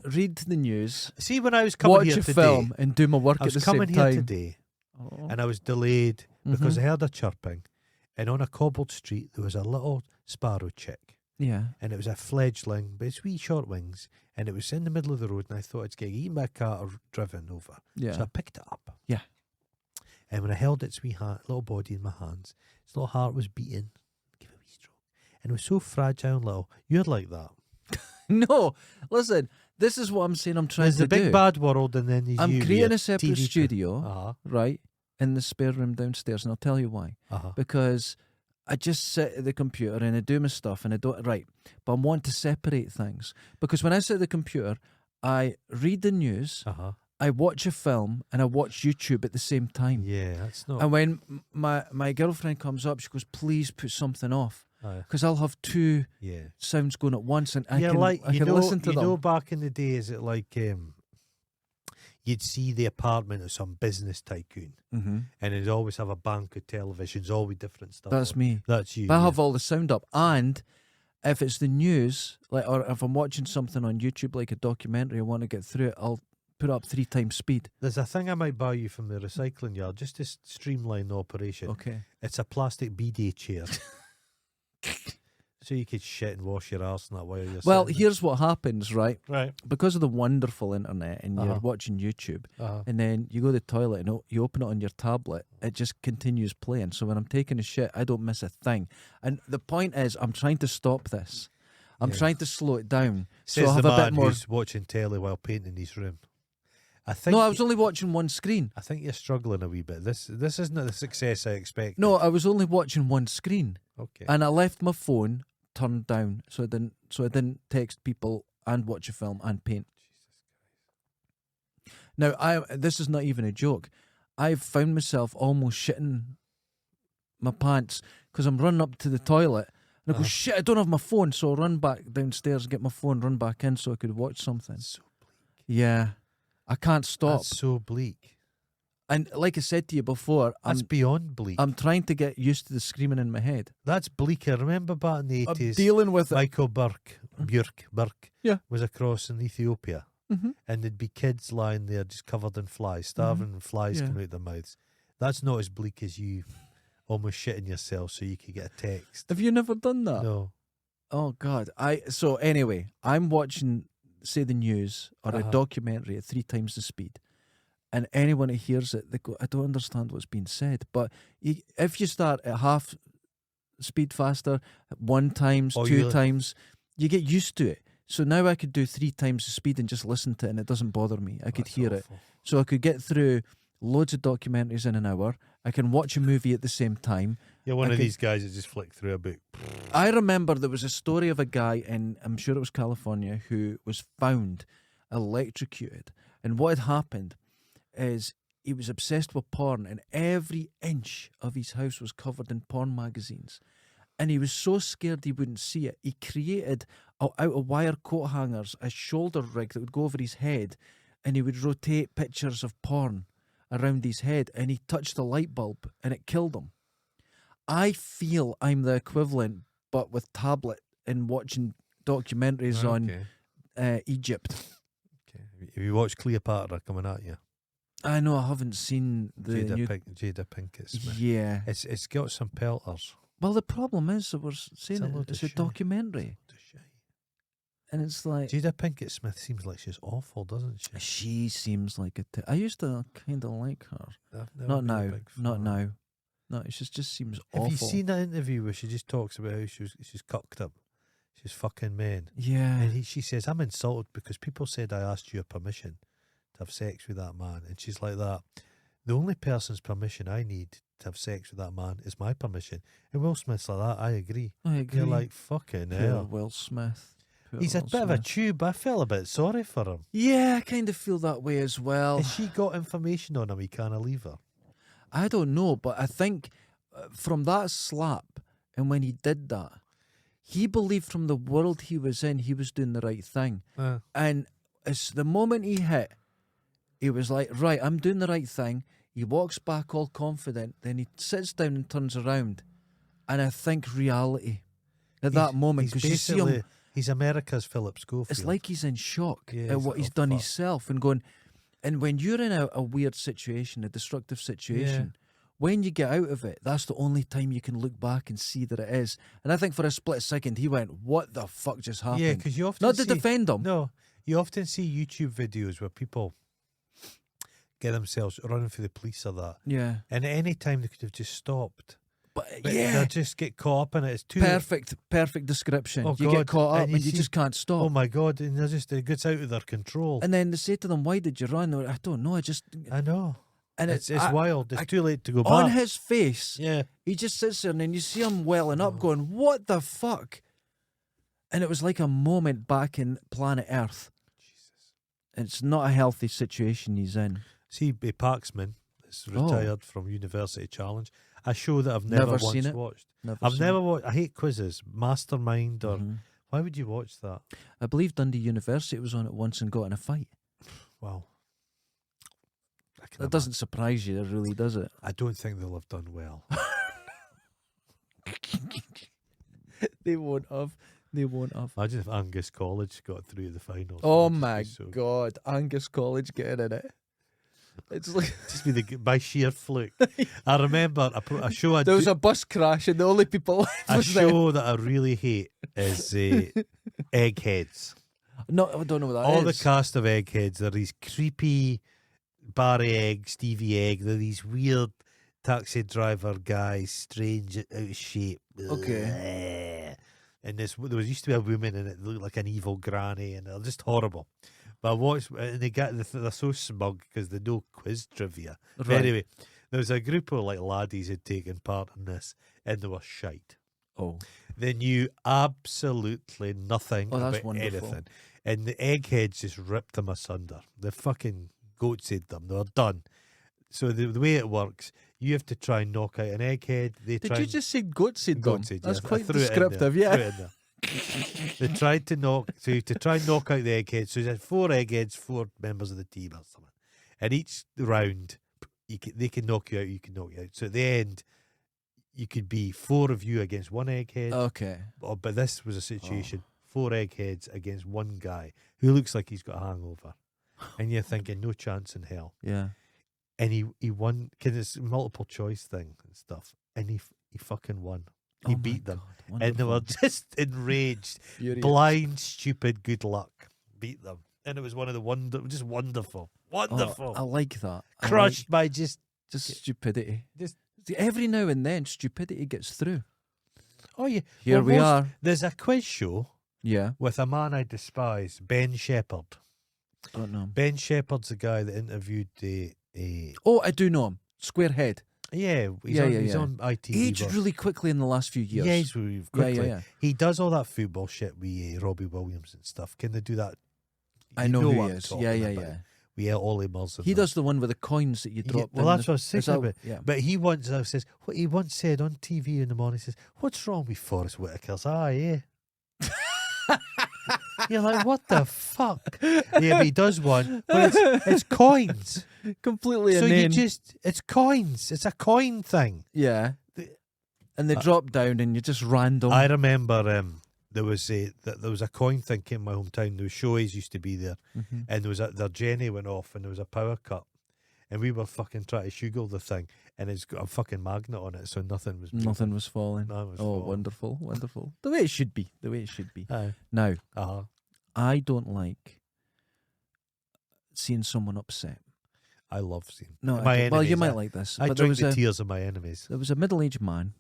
read the news, See, when I was coming watch here a today, film, and do my work I at was the same coming here time. today, Oh. and I was delayed because Mhm. I heard a chirping, and on a cobbled street there was a little sparrow chick, Yeah. and it was a fledgling, but it's wee short wings, and it was in the middle of the road, and I thought it's getting eaten by a cat or driven over, Yeah. so I picked it up. Yeah. And when I held its wee little body in my hands, its little heart was beating, give it a wee stroke, and it was so fragile and little. You're like that. No, listen, this is what I'm saying I'm trying There's to the big do. bad world, and then there's I'm you with creating your a separate TV studio, Uh-huh, right, in the spare room downstairs, and I'll tell you why. uh-huh. Because I just sit at the computer and I do my stuff and I don't, right, but I want to separate things. Because when I sit at the computer, I read the news, Uh-huh. I watch a film and I watch YouTube at the same time. Yeah, that's not. And when my girlfriend comes up, she goes, "Please put something off," Aye. because I'll have two Yeah. sounds going at once, and I Yeah, can like I can listen to you them. know, back in the day, is it like you'd see the apartment of some business tycoon, Mm-hmm. and it'd always have a bank of televisions, all with different stuff. That's on. me. That's you. But I yeah. have all the sound up, and if it's the news, like, or if I'm watching something on YouTube, like a documentary, I want to get through it, I'll put up 3 times speed. There's a thing I might buy you from the recycling yard just to streamline the operation. Okay. It's a plastic bidet chair. So you could shit and wash your arse and that while you're Well, sitting here's what happens, right? there. Because of the wonderful internet, and you're Uh-huh. watching YouTube, Right. and then you go to the toilet and you open it on your tablet, it just continues playing. So when I'm taking a shit, I don't miss a thing. And the point is, I'm trying to stop this. I'm Yeah. trying to slow it down. So Says I'll have the a man bit more. who's watching telly while painting his room. I think. No, I was only watching one screen. I think you're struggling a wee bit. This isn't the success I expected. No, I was only watching one screen, Okay. and I left my phone turned down so I didn't text people and watch a film and paint. Now, this is not even a joke. I've found myself almost shitting my pants because I'm running up to the toilet and I go, shit, I don't have my phone, so I'll run back downstairs, get my phone, run back in so I could watch something. That's so bleak. Yeah, I can't stop. That's so bleak. And like I said to you before, That's beyond bleak. I'm trying to get used to the screaming in my head. That's bleaker. Remember back in the I'm 80s, dealing with it. Michael Burke Yeah. was across in Ethiopia, Mm-hmm. and there'd be kids lying there just covered in flies, starving, and flies Yeah. coming out their mouths. That's not as bleak as you almost shitting yourself so you could get a text. Have you never done that? No. Oh God! So anyway, I'm watching, say, the news or a Uh-huh. documentary at 3 times the speed, and anyone who hears it, they go, "I don't understand what's being said." But if you start at half speed faster, 1 times, Oh, 2 you- times, you get used to it. So now I could do 3 times the speed and just listen to it, and it doesn't bother me. I could That's hear it. awful. So I could get through loads of documentaries in an hour. I can watch a movie at the same time. You're one I of could- these guys that just flick through a book. I remember there was a story of a guy in, I'm sure it was California, who was found electrocuted. And what had happened is he was obsessed with porn, and every inch of his house was covered in porn magazines. And he was so scared he wouldn't see it. He created, out of wire coat hangers, a shoulder rig that would go over his head, and he would rotate pictures of porn around his head, and he touched a light bulb, and it killed him. I feel I'm the equivalent, but with tablet and watching documentaries on Egypt. Okay. Have you watched Cleopatra coming at you? I know I haven't seen the new. Jada Pinkett Smith. Yeah. It's got some pelters. Well, the problem is that we're saying It's a load it's of a shite. documentary, and it's like Jada Pinkett Smith seems like she's awful, doesn't she? she seems like a. I used to kind of like her. I've never Not been a now. big Not fan. now. No, it just seems Have awful. you seen that interview where she just talks about how she's cucked up? She's fucking men. Yeah. And she says, I'm insulted because people said I asked your permission to have sex with that man. And she's like that. The only person's permission I need to have sex with that man is my permission. And Will Smith's like that. I agree. I agree. You're like, fucking Poor hell. Will Smith. Poor He's a Will bit of a Smith. tube. I felt a bit sorry for him. Yeah, I kind of feel that way as well. Has she got information on him? He can't leave her. I don't know, but I think from that slap and when he did that, he believed from the world he was in, he was doing the right thing. And it's the moment he hit, he was like, right, I'm doing the right thing. He walks back all confident, then he sits down and turns around. And I think reality at that moment, because you see him, he's America's Philip Schofield. it's like he's in shock Yeah, at he's what like, he's "Oh, done fuck." himself and going. And when you're in a weird situation, a destructive situation, when you get out of it, that's the only time you can look back and see that it is. And I think for a split second, he went, what the fuck just happened? Yeah, because you often Not to see, defend him. No, you often see YouTube videos where people get themselves running for the police or that. Yeah. And at any time they could have just stopped. But But yeah, they'll just get caught up in it. It's too perfect description. Oh, you God. get caught up And and you you see- just can't stop. Oh my God, and it gets out of their control. And then they say to them, why did you run? They're, I don't know, I just... I know. And It's I- wild. It's too late to go on back. his face, Yeah. he just sits there and then you see him welling up Oh. going, what the fuck? And it was like a moment back in planet Earth. Jesus. It's not a healthy situation he's in. See, Paxman is Oh. retired from University Challenge. A show that I've never Seen once it. watched. Never I've seen never it. watched. I hate quizzes. Mastermind or Mhm. why would you watch that? I believe Dundee University was on it once and got in a fight. Wow. I can That doesn't surprise you, really, does it? I don't think they'll have done well. They won't have. They won't have. Imagine if Angus College got through the finals. Oh It'd just my be so- God, Angus College getting in it. It's like Just be by sheer fluke. I remember a show. there was a bus crash and the only people left A was them. show that I really hate is Eggheads. No, I don't know what that All is. the cast of Eggheads are these creepy Barry Egg, Stevie Egg. They're these weird taxi driver guys, strange, out of shape. Okay. And there used to be a woman in it that looked like an evil granny, and they're just horrible. But I watched, and they're so smug because they know quiz trivia. But Right. anyway, there was a group of like laddies who'd taken part in this, and they were shite. Oh, They knew absolutely nothing Oh, that's about wonderful. anything. And the Eggheads just ripped them asunder. The fucking goatsied them. They were done. So the way it works, you have to try and knock out an Egghead. They did try you and just say goatsied them? goatsied, That's yes. I quite threw it in there, descriptive, threw yeah. it in there. They tried to try and knock out the Eggheads. So you had 4 Eggheads, 4 members of the team or something. And each round, they can knock you out, you can knock you out. So at the end, you could be 4 of you against 1 Egghead. Okay. But this was a situation, 4 Eggheads against 1 guy who looks like he's got a hangover. And you're thinking, no chance in hell. Yeah. And he won, because it's a multiple choice thing and stuff. And he fucking won. He Oh my beat them. God, And they were wonderful. just enraged. Furious. Blind, stupid, good luck. Beat them. And it was one of the just wonderful. Wonderful. Oh, I like that. I Crushed by just. like just stupidity. Just- See, every now and then, stupidity gets through. Oh, yeah. Here Well, we are. There's a quiz show Yeah. with a man I despise, Ben Shepherd. Don't know. Ben Shepherd's the guy that interviewed Oh, I do know him. Square head. yeah, he's on ITV. Aged but- really quickly in the last few years. Yeah, he's moved quickly. yeah. He does all that football shit with Robbie Williams and stuff. Can they do that? I You know who what he I'm is. talking Yeah. about. We Ollie Mills. and He that. does the one with the coins that you Yeah, drop. well, in that's the, what I was is saying that- about. Yeah. But he once says what he once said on TV in the morning. He says, "What's wrong with Forrest Whitaker's eye?" Yeah. You're like, what the fuck? Yeah, but he does one. But it's coins. Completely So inane. it's coins. It's a coin thing. Yeah. The- And they drop down and you just random. I remember there was a coin thing came in my hometown. There was Shoeies used to be there, Mhm. and there was their Jenny went off, and there was a power cut, and we were fucking trying to shugle the thing, and it's got a fucking magnet on it, so nothing was moving. Nothing was falling. Nothing was Oh, falling. wonderful, wonderful. The way it should be. The way it should be. Aye. Now, Uh-huh. I don't like seeing someone upset. I love seeing No, my I don't- well, you enemies, might I- like this. I but there drink was the a tears of my enemies. there was a middle-aged man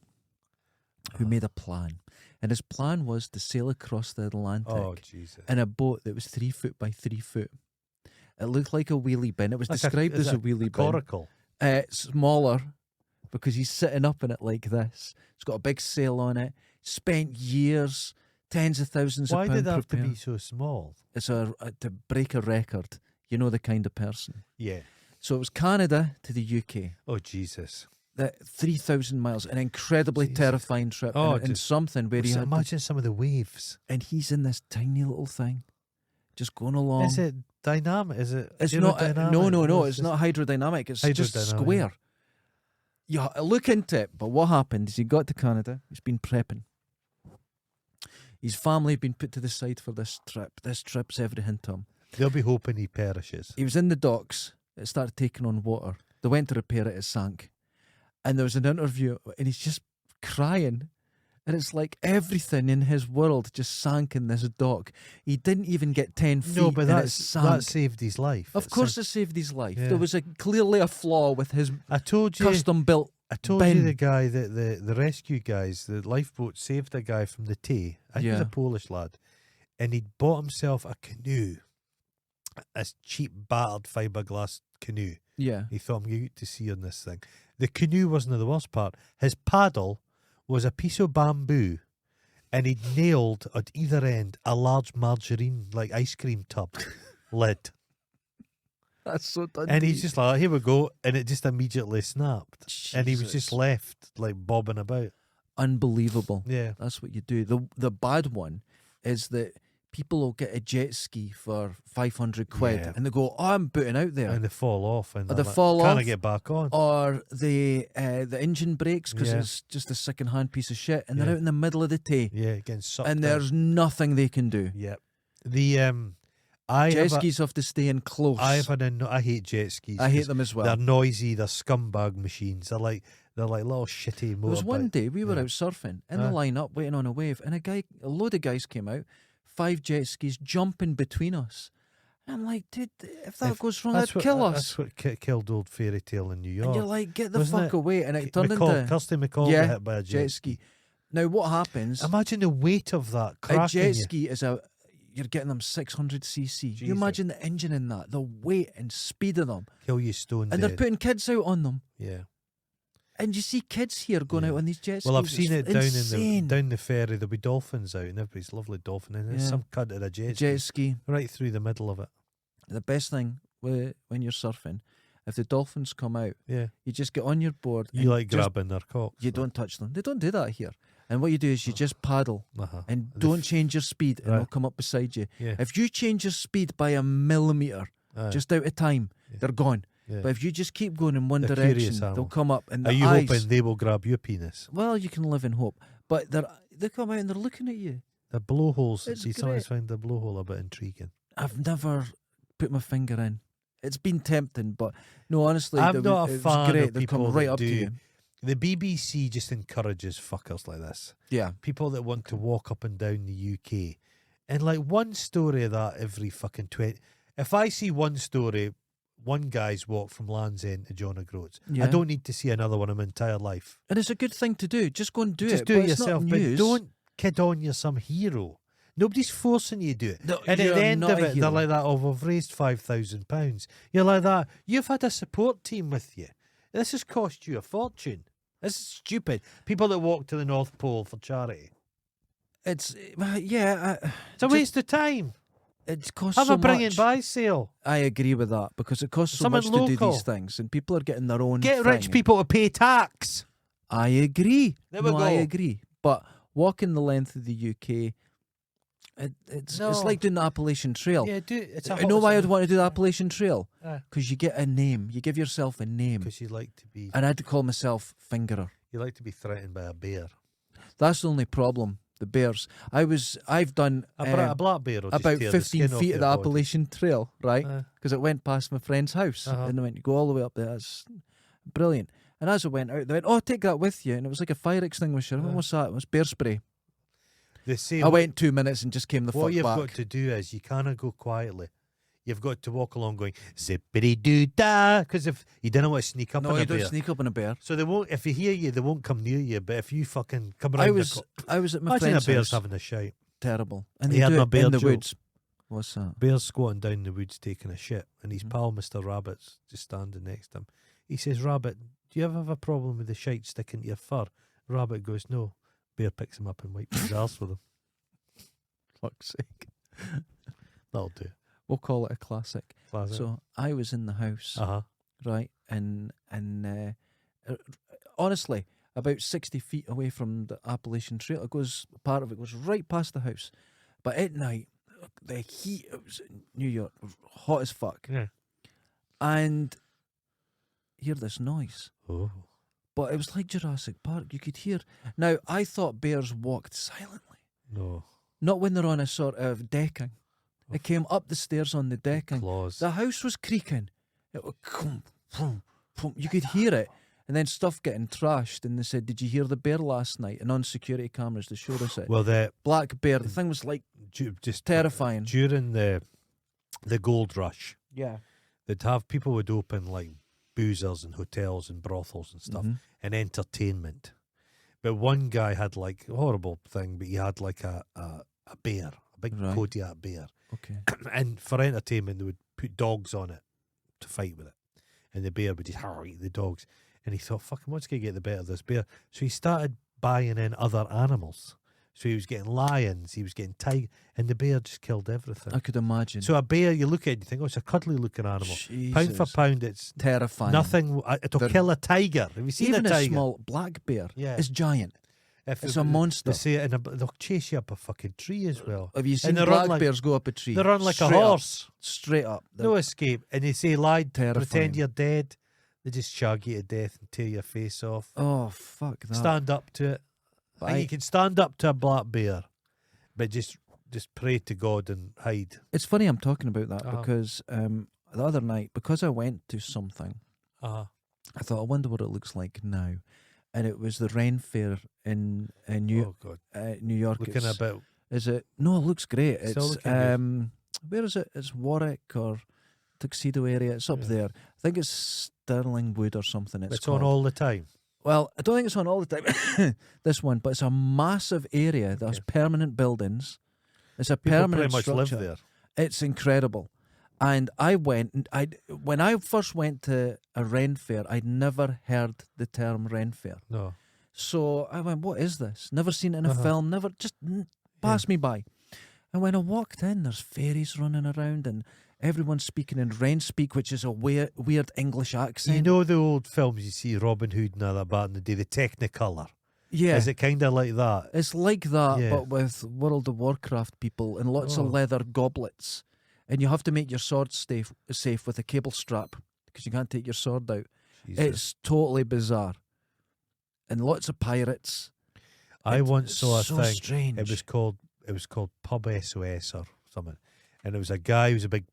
who made a plan, and his plan was to sail across the Atlantic Oh Jesus! in a boat that was 3 foot by 3 foot. It looked like a wheelie bin. It was Like described as a wheelie bin. coracle. Smaller because he's sitting up in it like this. It's got a big sail on it. Spent years, tens of thousands Why of pounds did it have to preparing. be so small? It's to break a record. You know the kind of person. Yeah. So it was Canada to the UK. Oh Jesus! The 3,000 miles, an incredibly Jesus. terrifying trip. Oh, and just- something where he So had to- imagine some of the waves. and he's in this tiny little thing, just going along. Is it dynamic? Is it? It's not. aerodynamic? No. Or It's not hydrodynamic. It's just Hydrodynamic, square. Yeah, look into it. But what happened is he got to Canada. He's been prepping. His family had been put to the side for this trip. This trip's everything to him. They'll be hoping he perishes. He was in the docks. It started taking on water. They went to repair it. It sank. And there was an interview, and he's just crying. And it's like everything in his world just sank in this dock. He didn't even get 10 feet. No, but and it that sank. saved his life. Of course, it saved his life. Yeah. There was clearly a flaw with his I told you. custom built. I told you bin. the guy that the rescue guys, the lifeboat saved a guy from the Tay. I think he was Yeah. a Polish lad, and he'd bought himself a canoe, a cheap battered fiberglass canoe. Yeah. He thought, I'm going to sea on this thing. The canoe wasn't the worst part. His paddle was a piece of bamboo, and he'd nailed at either end a large margarine, like ice cream tub lid. That's so done. And he's just like, here we go. And it just immediately snapped. And he was just left like bobbing about. Unbelievable. Yeah. That's what you do. The bad one is that people will get a jet ski for 500 quid Yeah. and they go, oh, I'm booting out there. And they fall off. And Or they're they like, fall Can I off. get back on? Or the engine breaks because Yeah. it's just a second-hand piece of shit and they're Yeah. out in the middle of the day Yeah, getting sucked and in. there's nothing they can do. Yep. The Jet skis have to stay in close. I hate jet skis. I hate 'cause them as well. They're noisy. They're scumbag machines. They're like little shitty motorbikes. There was one day we were Yeah. out surfing in the line-up waiting on a wave and a load of guys came out, 5 jet skis jumping between us. And I'm like, dude, if that goes wrong, that'd kill us. That's what killed Old Fairy Tale in New York. And you're like, get the Wasn't fuck it? away. And it turned into Kirsty McCall Yeah, got hit by a jet ski. Now, what happens? Imagine the weight of that A cracking jet you. ski is you're getting them 600cc. You Jesus. imagine the engine in that, the weight and speed of them. Kill you stone And dead. they're putting kids out on them. Yeah. And you see kids here going Yeah. out on these jet skis. Well, I've seen it It's down in insane. down the ferry. There'll be dolphins out, and everybody's lovely dolphin, and there's Yeah. some cunt at a jet, jet ski. right through the middle of it. The best thing when you're surfing, if the dolphins come out, Yeah. you just get on your board. You and like just- grabbing their cocks. You don't touch them. They don't do that here. And what you do is you just paddle Uh-huh. and The don't f- change your speed, and Right. they'll come up beside you. Yeah. If you change your speed by a millimetre, Aye. just out of time, Yeah. they're gone. Yeah. But if you just keep going in one They're direction, curious they'll animals. come up and Are the you eyes. hoping they will grab your penis? Well, you can live in hope, but they come out and they're looking at you. The blowholes. It's See, sometimes find the blowhole a bit intriguing. I've never put my finger in. It's been tempting, but no, honestly, I'm it not a was fan great. of They people come right that up to do- you. The BBC just encourages fuckers like this. Yeah, People that want to walk up and down the UK. And like one story of that every fucking 20. If I see one story, one guy's walk from Land's End to John O'Groats, yeah. I don't need to see another one in my entire life. And it's a good thing to do. Just go and do Just it. do but it it's not yourself, but news. don't kid on you're some hero. Nobody's forcing you to do it. No, And at you're the end not of a it, they're hero. like that, oh, we've raised £5,000. You're like that, you've had a support team with you. This has cost you a fortune. This is stupid. People that walk to the North Pole for charity. It's It's a just- waste of time. it costs Have so a bring much. it by sale. I agree with that because it costs so Something much to do local. these things, and people are getting their own. Get rich thing. people to pay tax. I agree. There we no, I go. agree. But walking the length of the UK, it's No. like doing the Appalachian Trail. Yeah, do it's a I know why I'd want to do the Appalachian Trail Aye. because you get a name. You give yourself a name, because you like to be and I'd call myself Fingerer. threatened by a bear. That's the only problem. The bears. I've done A black bear will just about tear the 15 skin off feet your of the body. Appalachian Trail, right? Because it went past my friend's house, Uh-huh. and I went, you go all the way up there. That's brilliant. And as I went out, they went, "Oh, take that with you." And it was like a fire extinguisher. I went, "What's that?" It was bear spray. They say I went 2 minutes and just came the what fuck you've back. got to do is you cannot go quietly. You've got to walk along going zippity doo da, because if you don't want to sneak up No, on you a don't bear, sneak up on a bear. so they won't. If they hear you, they won't come near you. But if you fucking come around, I was at my imagine a friend's bear's house. having a shout. Terrible. And You they had do my it bear in the joke. woods. What's that? Bear's squatting down in the woods taking a shit, and his Mhm. pal Mr. Rabbit's just standing next to him. He says, "Rabbit, do you ever have a problem with the shite sticking to your fur?" Rabbit goes, "No." Bear picks him up and wipes his arse with him. Fuck's sake. That'll do. We'll call it a classic. Classic. So I was in the house, Uh-huh. right, and honestly, about 60 feet away from the Appalachian Trail. It goes, part of it goes right past the house. But at night, the heat, it was in New York, hot as fuck. Yeah. And hear this noise. Oh. But it was like Jurassic Park. You could hear. Now, I thought bears walked silently. No. Not when they're on a sort of decking. It came up the stairs on the decking. Claws. The house was creaking. It would come, boom, boom. You could hear it. And then stuff getting trashed. And they said, "Did you hear the bear last night?" And on security cameras, they showed us it. Well, Black bear. The thing was like just terrifying. during the gold rush, Yeah. they'd have people would open like boozers and hotels and brothels and stuff Mhm. and entertainment. But one guy had like a horrible thing, but he had like a bear, a big Right. Kodiak bear. Okay. And for entertainment, they would put dogs on it to fight with it. And the bear would just eat the dogs. And he thought, fucking, what's going to get the better of this bear? So he started buying in other animals. So he was getting lions, he was getting tiger, and the bear just killed everything. I could imagine. So a bear, you look at it and you think, oh, it's a cuddly looking animal. Pound for Jesus. pound, it's Terrifying. nothing. It'll They're- kill a tiger. Have you seen Even a tiger? small black bear Yeah. is giant. If It's a monster. They say it they'll chase you up a fucking tree as well. Have you seen And they black run like- bears go up a tree? They run like a Straight up. horse. Straight up. They're No escape. And they say, lie, terrifying. pretend you're dead. They just shag you to death and tear your face off. Oh, fuck that. Stand up to it. But And you can stand up to a black bear, but just pray to God and hide. It's funny I'm talking about that Uh-huh. because the other night, because I went to something, Uh-huh. I thought, I wonder what it looks like now. And it was the Ren Fair in New Oh, God. York. Looking It's- about. Is it? No, it looks great. Still It's looking where is it? It's Warwick or Tuxedo area. It's up Yeah. there. I think it's Stirling Wood or something. It's called. on all the time. Well, I don't think it's on all the time. This one, but it's a massive area that has permanent buildings. It's a People permanent pretty much structure. live there. It's incredible. And I went. When I first went to a Ren Fair, I'd never heard the term Ren Fair. No. So I went, "What is this? Never seen it in a Uh-huh. film. Never just passed me by." And when I walked in, there's fairies running around and everyone's speaking in Ren speak, which is a weird English accent. You know the old films you see, Robin Hood and all that back in the day, the Technicolor? yeah, Is it kind of like that? it's like that, Yeah. but with World of Warcraft people and lots Oh. of leather goblets. And you have to make your sword safe with a cable strap because you can't take your sword out. Jesus. It's totally bizarre. And lots of pirates. I once It's saw a so thing. strange. It was called Pub SOS or something, and it was a guy who was a big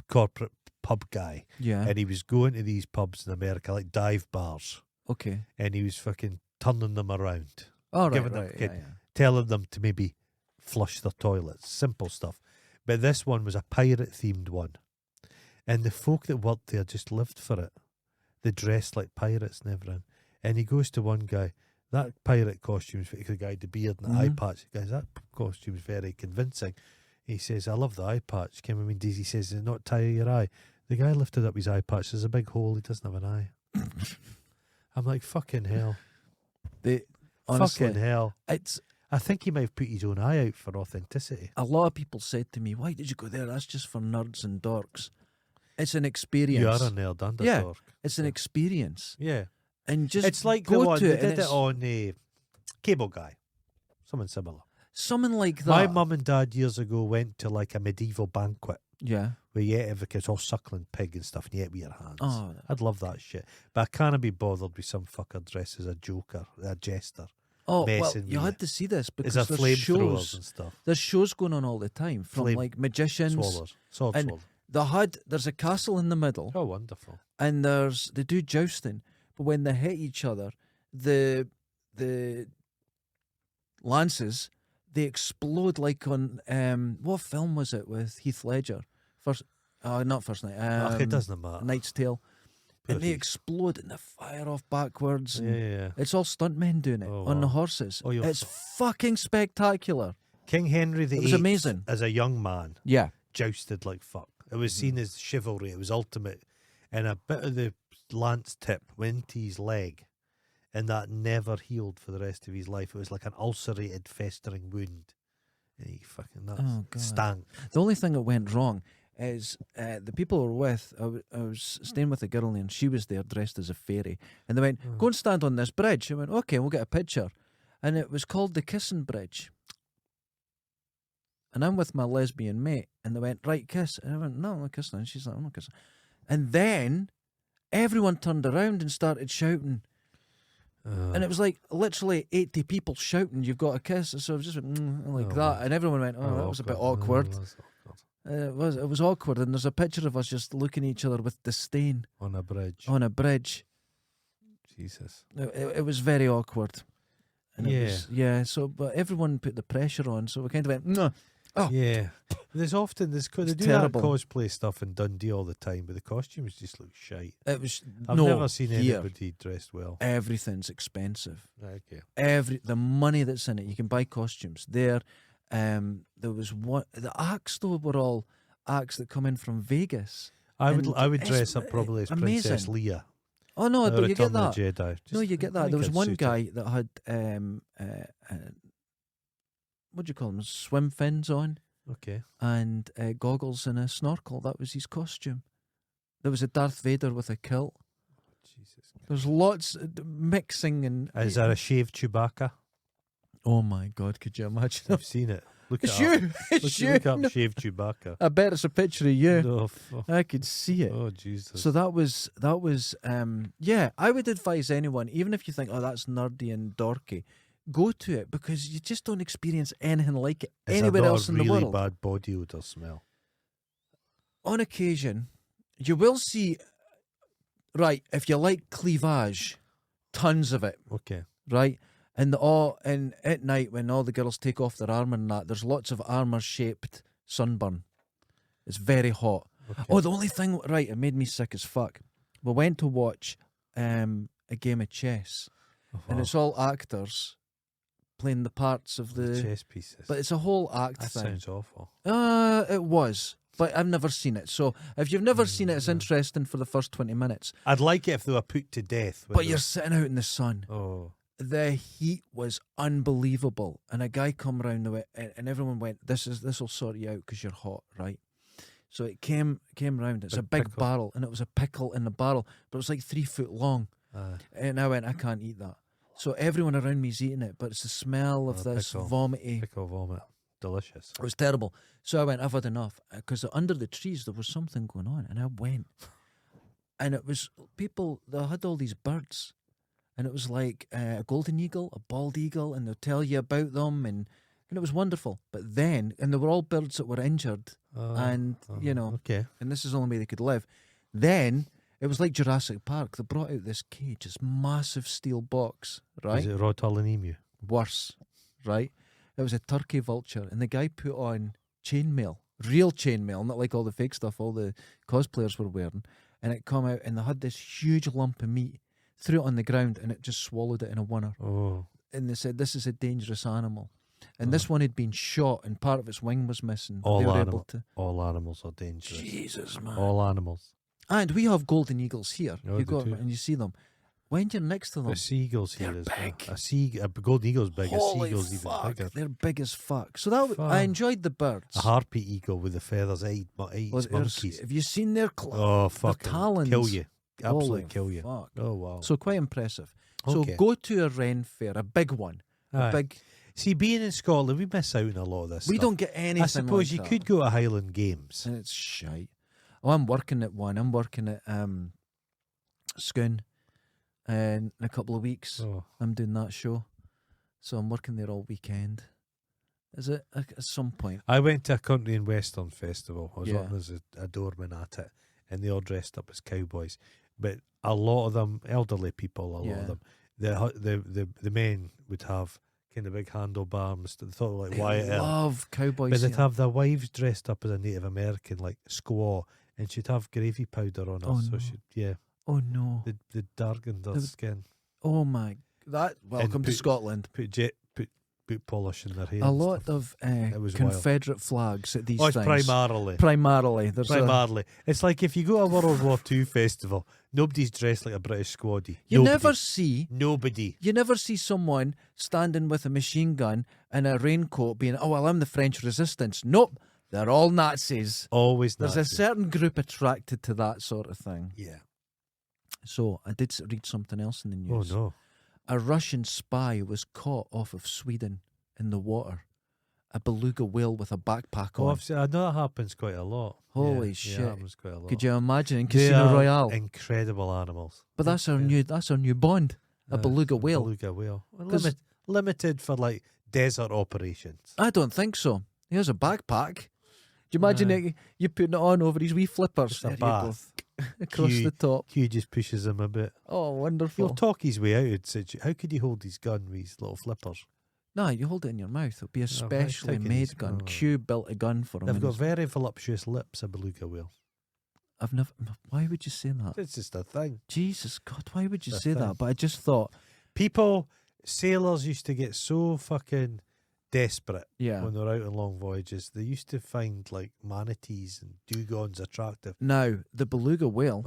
corporate pub guy, Yeah. and he was going to these pubs in America like dive bars, Okay. and he was fucking turning them around, All right. Giving them Right. kid- Yeah, yeah. telling them to maybe flush their toilets, simple stuff. But this one was a pirate themed one, and the folk that worked there just lived for it. They dressed like pirates and everything. And he goes to one guy, that pirate costume's the guy with the beard and the eye Mhm. patch. The guy, that costume's very convincing. He says, I love the eye patch. Came I mean, Daisy says, does it not tire your eye? The guy lifted up his eye patch. There's a big hole. He doesn't have an eye. I'm like, fucking hell. Honestly, Fucking hell. it's I think he might have put his own eye out for authenticity. a lot of people said to me, "Why did you go there? That's just for nerds and dorks." It's an experience. You are a nerd and a Yeah. dork. It's an experience, Yeah. and just It's like go the one to they it. and did it it's on Cable Guy. Something similar. something like that. My mum and dad years ago went to like a medieval banquet Yeah. where you ate everything, it's all suckling pig and stuff, and you ate with your hands. Oh, I'd love that shit. But I can't be bothered with some fucker dressed as a joker, a jester. well, messing you with had to see this because It's a there's flamethrowers shows. and stuff. There's shows going on all the time from Flame like magicians. Swallowers. Sword and- swallow. There's a castle in the middle, Oh, wonderful. and they do jousting, but when they hit each other, the lances they explode like on what film was it with Heath Ledger? Not First Night. It doesn't matter. Knight's Tale, Poor and they Heath. explode and they fire off backwards. Yeah, And yeah. it's all stuntmen doing it Oh, on the wow. horses. Oh, you're It's fucking spectacular. King Henry the It was Eighth, amazing. as a young man, Yeah. jousted like fuck. It was Mm-hmm. seen as chivalry. It was ultimate. And a bit of the lance tip went into his leg, and that never healed for the rest of his life. It was like an ulcerated, festering wound. And he fucking nuts. Oh, God. Stank. The only thing that went wrong is the people I were with, I was staying with a girl and she was there dressed as a fairy. And they went, Oh. go and stand on this bridge. I went, okay, we'll get a picture. And it was called the Kissing Bridge. And I'm with my lesbian mate. And they went, right, kiss. And I went, no, I'm not kissing. And she's like, I'm not kissing. And then everyone turned around and started shouting. And it was like literally 80 people shouting, you've got a kiss. So I was just went, like Oh, that. And everyone went, oh, that was a bit awkward. That's awkward. It was awkward, and there's a picture of us just looking at each other with disdain On a bridge. on a bridge. Jesus. It was very awkward. And Yeah. it was, yeah. So, but everyone put the pressure on, so we kind of went, no. Oh. Yeah. They do that terrible. cosplay stuff in Dundee all the time, but the costumes just look shite. It was I've no, never seen here, anybody dressed well. everything's expensive. Okay. The money that's in it, you can buy costumes there. There was one. The acts though were all acts that come in from Vegas. I And would it's dress up probably as Princess amazing. Leia. Oh no, or but you get Return of that. the Jedi. No, Just- you get I that. think There was I'd one suit it. guy that had what do you call them? Swim fins on Okay. and goggles and a snorkel. That was his costume. There was a Darth Vader with a kilt. Jesus. There's lots mixing and. Is there a shaved Chewbacca? Oh my God! Could you imagine? I've seen it. Look It's it up. you. It's you. Look up No, shaved Chewbacca. I bet it's a picture of you. No, I could see it. oh Jesus. So that was yeah, I would advise anyone, even if you think, oh, that's nerdy and dorky, go to it because you just don't experience anything like it Is anywhere there not else a in really the world. bad body odor smell? On occasion, you will see, right, if you like cleavage, tons of it, Okay. right? And at night when all the girls take off their armour and that, there's lots of armour-shaped sunburn. It's very hot. Okay. Oh, the only thing, right, it made me sick as fuck. We went to watch a game of chess, and it's all actors playing the parts of the chess pieces. but it's a whole act that thing. sounds awful. It was, but I've never seen it. So if you've never seen it, it's interesting for the first 20 minutes. I'd like it if they were put to death. But you're sitting out in the sun. Oh. The heat was unbelievable, and a guy come round the way, and everyone went, "This will sort you out because you're hot, right?" So it came round. It's a big pickle. barrel, and it was a pickle in the barrel, but it was like 3 foot long. And I went, I can't eat that. So everyone around me's eating it, but it's the smell of this pickle. vomity. Pickle vomit. Delicious. It was terrible. So I went, I've had enough, because under the trees there was something going on, and I went, and it was people. They had all these birds. And it was like a golden eagle, a bald eagle, and they'll tell you about them, and it was wonderful. But then, and they were all birds that were injured, and, you know, Okay. and this is the only way they could live. Then, it was like Jurassic Park. They brought out this cage, this massive steel box, right? Is it Rod Hull and Emu? Worse, right? It was a turkey vulture, and the guy put on chainmail, real chainmail, not like all the fake stuff all the cosplayers were wearing, and it come out, and they had this huge lump of meat, threw it on the ground, and it just swallowed it in a winner. Oh. And they said, this is a dangerous animal. And this one had been shot, and part of its wing was missing. But they were able to. All animals are dangerous. Jesus, man. All animals. And we have golden eagles here. Oh, You they go do. and you see them. When you're next to them, The seagulls here they're as big. well. A golden eagle's big. holy A seagull's fuck, even bigger. they're big as fuck. So that I Fuck. enjoyed the birds. A harpy eagle with the feathers ate Well, monkeys. have you seen their Oh fuck! talons? Kill you. Absolutely Holy kill you. fuck. Oh wow. So quite impressive. Okay. So go to a Ren fair, a big one. Aye. A big. See, being in Scotland, we miss out on a lot of this. We stuff. don't get anything. I suppose like you that. could go to Highland Games. And it's shite. Oh, I'm working at one. I'm working at Scone in a couple of weeks. Oh. I'm doing that show. So I'm working there all weekend. Is it at some point? I went to a country and western festival. I was Yeah. working as a doorman at it, and they all dressed up as cowboys. But a lot of them, elderly people, a lot Yeah. of them, the men would have kind of big handlebars. They thought like They Wyatt Earp. love cowboys. But they'd here. have their wives dressed up as a Native American, like squaw, and she'd have gravy powder on her. Oh, so no. she'd, Oh no. they'd darken their The- skin. Oh my. Welcome to put- Scotland. Put boot polish in their hair. A and lot stuff. of It was wild. Confederate flags at these Oh, it's things. primarily. Primarily. There's It's like if you go to a World War II festival, nobody's dressed like a British squaddy. You Nobody. never see Nobody. You never see someone standing with a machine gun and a raincoat being, oh, well, I'm the French resistance. Nope, they're all Nazis. Always There's Nazis. a certain group attracted to that sort of thing. Yeah. So I did read something else in the Oh, news. no. A Russian spy was caught off of Sweden in the water. A beluga whale with a backpack Oh, on. I know that happens quite a lot. Holy Yeah, shit. it happens quite a lot. Could you imagine in They Casino are Royale? incredible animals. But that's our new Bond. A beluga whale. Beluga whale. Well, 'Cause- limited for like desert operations. I don't think so. He has a backpack. Do you imagine you putting it on over his wee flippers? Just a There you bath. go. Across Cute. the top. Hugh just pushes him a bit. Oh, wonderful. He'll talk his way out of situ. How could he hold his gun with his little flippers? No, you hold it in your mouth. It'll be a right, specially taking made his- gun. oh. Q built a gun for him. They've and got he's- very voluptuous lips, a beluga whale. I've never. Why would you say that? It's just a thing. Jesus God, why would you It's a say thing. that? But I just thought, Sailors used to get so fucking desperate yeah. when they're out on long voyages. They used to find like manatees and dugongs attractive. Now the beluga whale,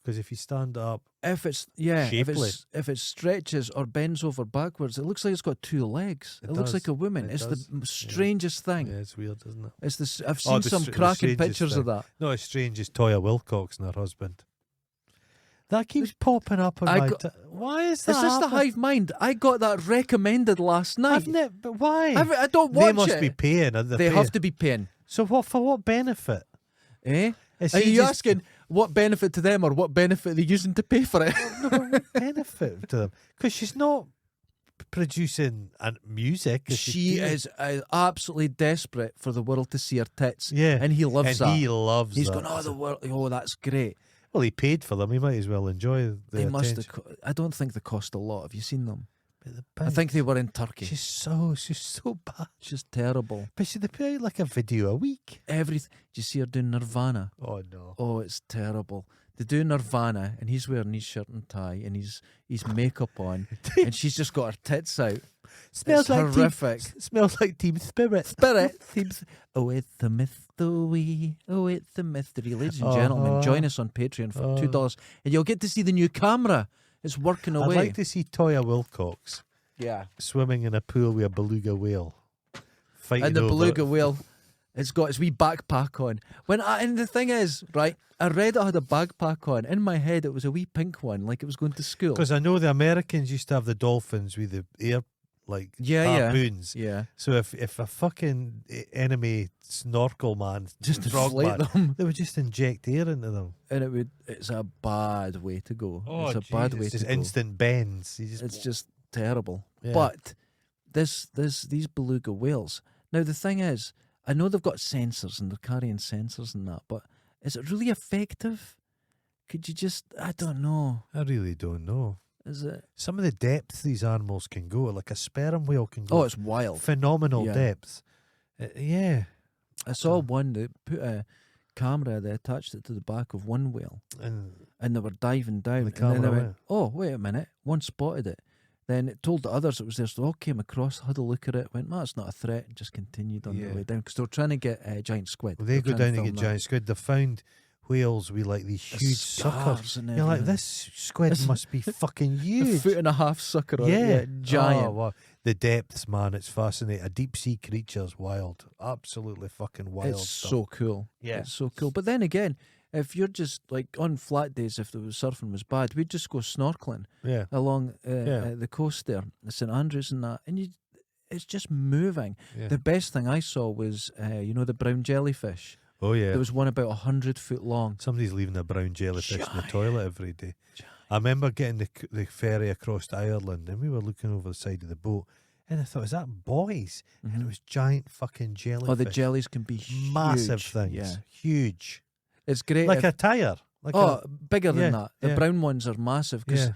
Because if you stand up, if it's shapely. if it stretches or bends over backwards, it looks like it's got two legs. It looks does. like a woman. It it's does. the strangest thing. yeah, it's weird, isn't it? It's this. I've Oh, seen the some the cracking strangest pictures of thing. that. Not as strange as Toya Wilcox and her husband. That keeps popping up on I my. got- Why is that? Is this the happening? hive mind? I got that recommended last night. I've never, but why? I don't watch They must it. be paying. They have to be paying. So what? For what benefit? Eh? Is Are he you just- asking what benefit to them or what benefit are they using to pay for it? No, but what benefit to them? Because she's not producing music. is She doing- is absolutely desperate for the world to see her tits. Yeah, And he loves and that. he loves. He's that. going, oh, the world. Oh, that's great. Well, he paid for them. He might as well enjoy the They must attention. have. I don't think they cost a lot. Have you seen them? But the I think they were in Turkey. she's so bad. She's terrible. But they put out like a video a week. Everything. Do you see her doing Nirvana? Oh no. Oh, it's terrible. They do Nirvana, and he's wearing his shirt and tie, and he's makeup on, and she's just got her tits out. Smells It's like horrific. Smells like Team Spirit. Spirit seems. Oh, it's the mystery. Oh, it's the mystery. Ladies and gentlemen, join us on Patreon for $2, and you'll get to see the new camera. It's working I'd away. like to see Toya Wilcox Yeah. swimming in a pool with a beluga whale. Fighting And the over beluga whale, it's got its wee backpack on. And the thing is, right, I read it had a backpack on. In my head, it was a wee pink one, like it was going to school. Because I know the Americans used to have the dolphins with the air, like harpoons. Yeah. So if a fucking enemy snorkel man, Just frog inflate man, them. they would just inject air into them. And it's a bad way to go. It's a bad way to just go. instant bends. You It's just terrible. Yeah. But these beluga whales. Now the thing is, I know they've got sensors and they're carrying sensors and that, but is it really effective? Could you just? I don't know. I really don't know. Is it? Some of the depths these animals can go, like a sperm whale can go. Oh, it's wild. phenomenal Yeah. depths. Yeah, I saw one that put a camera. They attached it to the back of one whale, and and they were diving down. The and then they camera went, went. "Oh, wait a minute!" One spotted it. Then it told the others it was there. So they all came across, had a look at it, went, "No, it's not a threat," and just continued on Yeah. their way down because they were trying to get giant squid. they go were trying down to film get that. giant squid. They found whales with like these The huge scars suckers. and You're like, everything. this squid It's- must be fucking A huge. foot and a half sucker on Yeah. it. Yeah, giant. Oh, wow. The depths, man, it's fascinating. A deep sea creature's wild. Absolutely fucking wild It's stuff. so cool. Yeah. It's so cool. But then again, if you're just like on flat days, if the surfing was bad, we'd just go snorkeling Yeah. along Yeah. the coast there, St Andrews and that, and it's just moving. Yeah. The best thing I saw was, the brown jellyfish. Oh, yeah. There was one about 100 foot long. Somebody's leaving a brown jellyfish in the Giant. toilet every day. I remember getting the ferry across to Ireland and we were looking over the side of the boat and I thought, is that boys? And it was giant fucking jellyfish. Oh, the jellies can be huge. Massive things. Yeah, Huge. it's great. Like if- a tyre. Like bigger than yeah, that. The yeah. brown ones are massive because Yeah.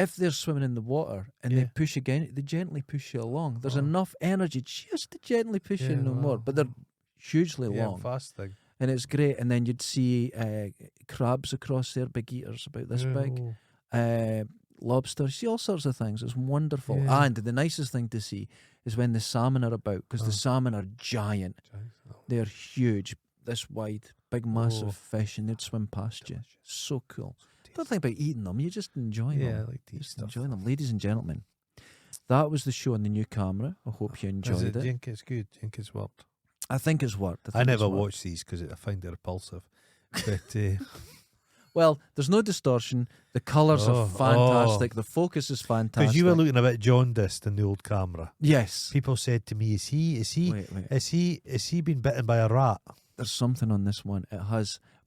if they're swimming in the water and Yeah. they push again, they gently push you along. There's Oh. enough energy just to gently push you Yeah, no more. wow. But they're hugely Yeah, long. fast thing. And it's great. And then you'd see crabs across there, big eaters about this big. Oh. Lobsters, see all sorts of things. It's wonderful. Yeah. And the nicest thing to see is when the salmon are about because Oh. the salmon are giant. They're huge, this wide, big, massive Oh. fish, and they'd swim past you. Delicious. So cool. Don't think about eating them. You just enjoy Yeah, I them. like to eat Just stuff. enjoy them. Ladies and gentlemen, that was the show on the new camera. I hope you Is enjoyed it? Do it. you think it's good? Do you think it's worked? I think it's worked. I think it's never worked. watch these because I find it repulsive. But Well, there's no distortion. The colours Oh, are fantastic. The focus is fantastic. because you were looking a bit jaundiced in the old camera. Yes. People said to me, "Is he Wait. is he been bitten by a rat?" There's something on this one.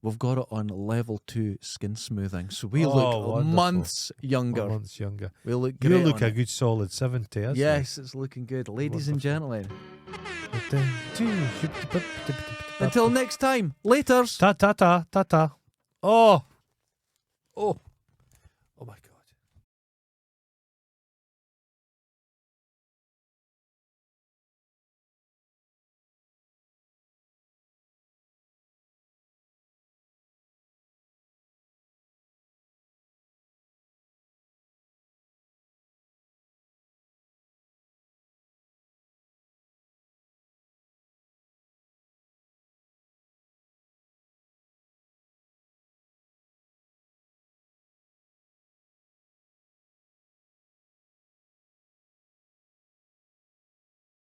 We've got it on level 2 skin smoothing. So we Oh, look wonderful. months younger. Months younger. We look You great. look on a it. good solid 70. That's Yes, it's looking good. Ladies and gentlemen, until next time, laters. Ta ta ta ta ta. Oh, oh, oh my God.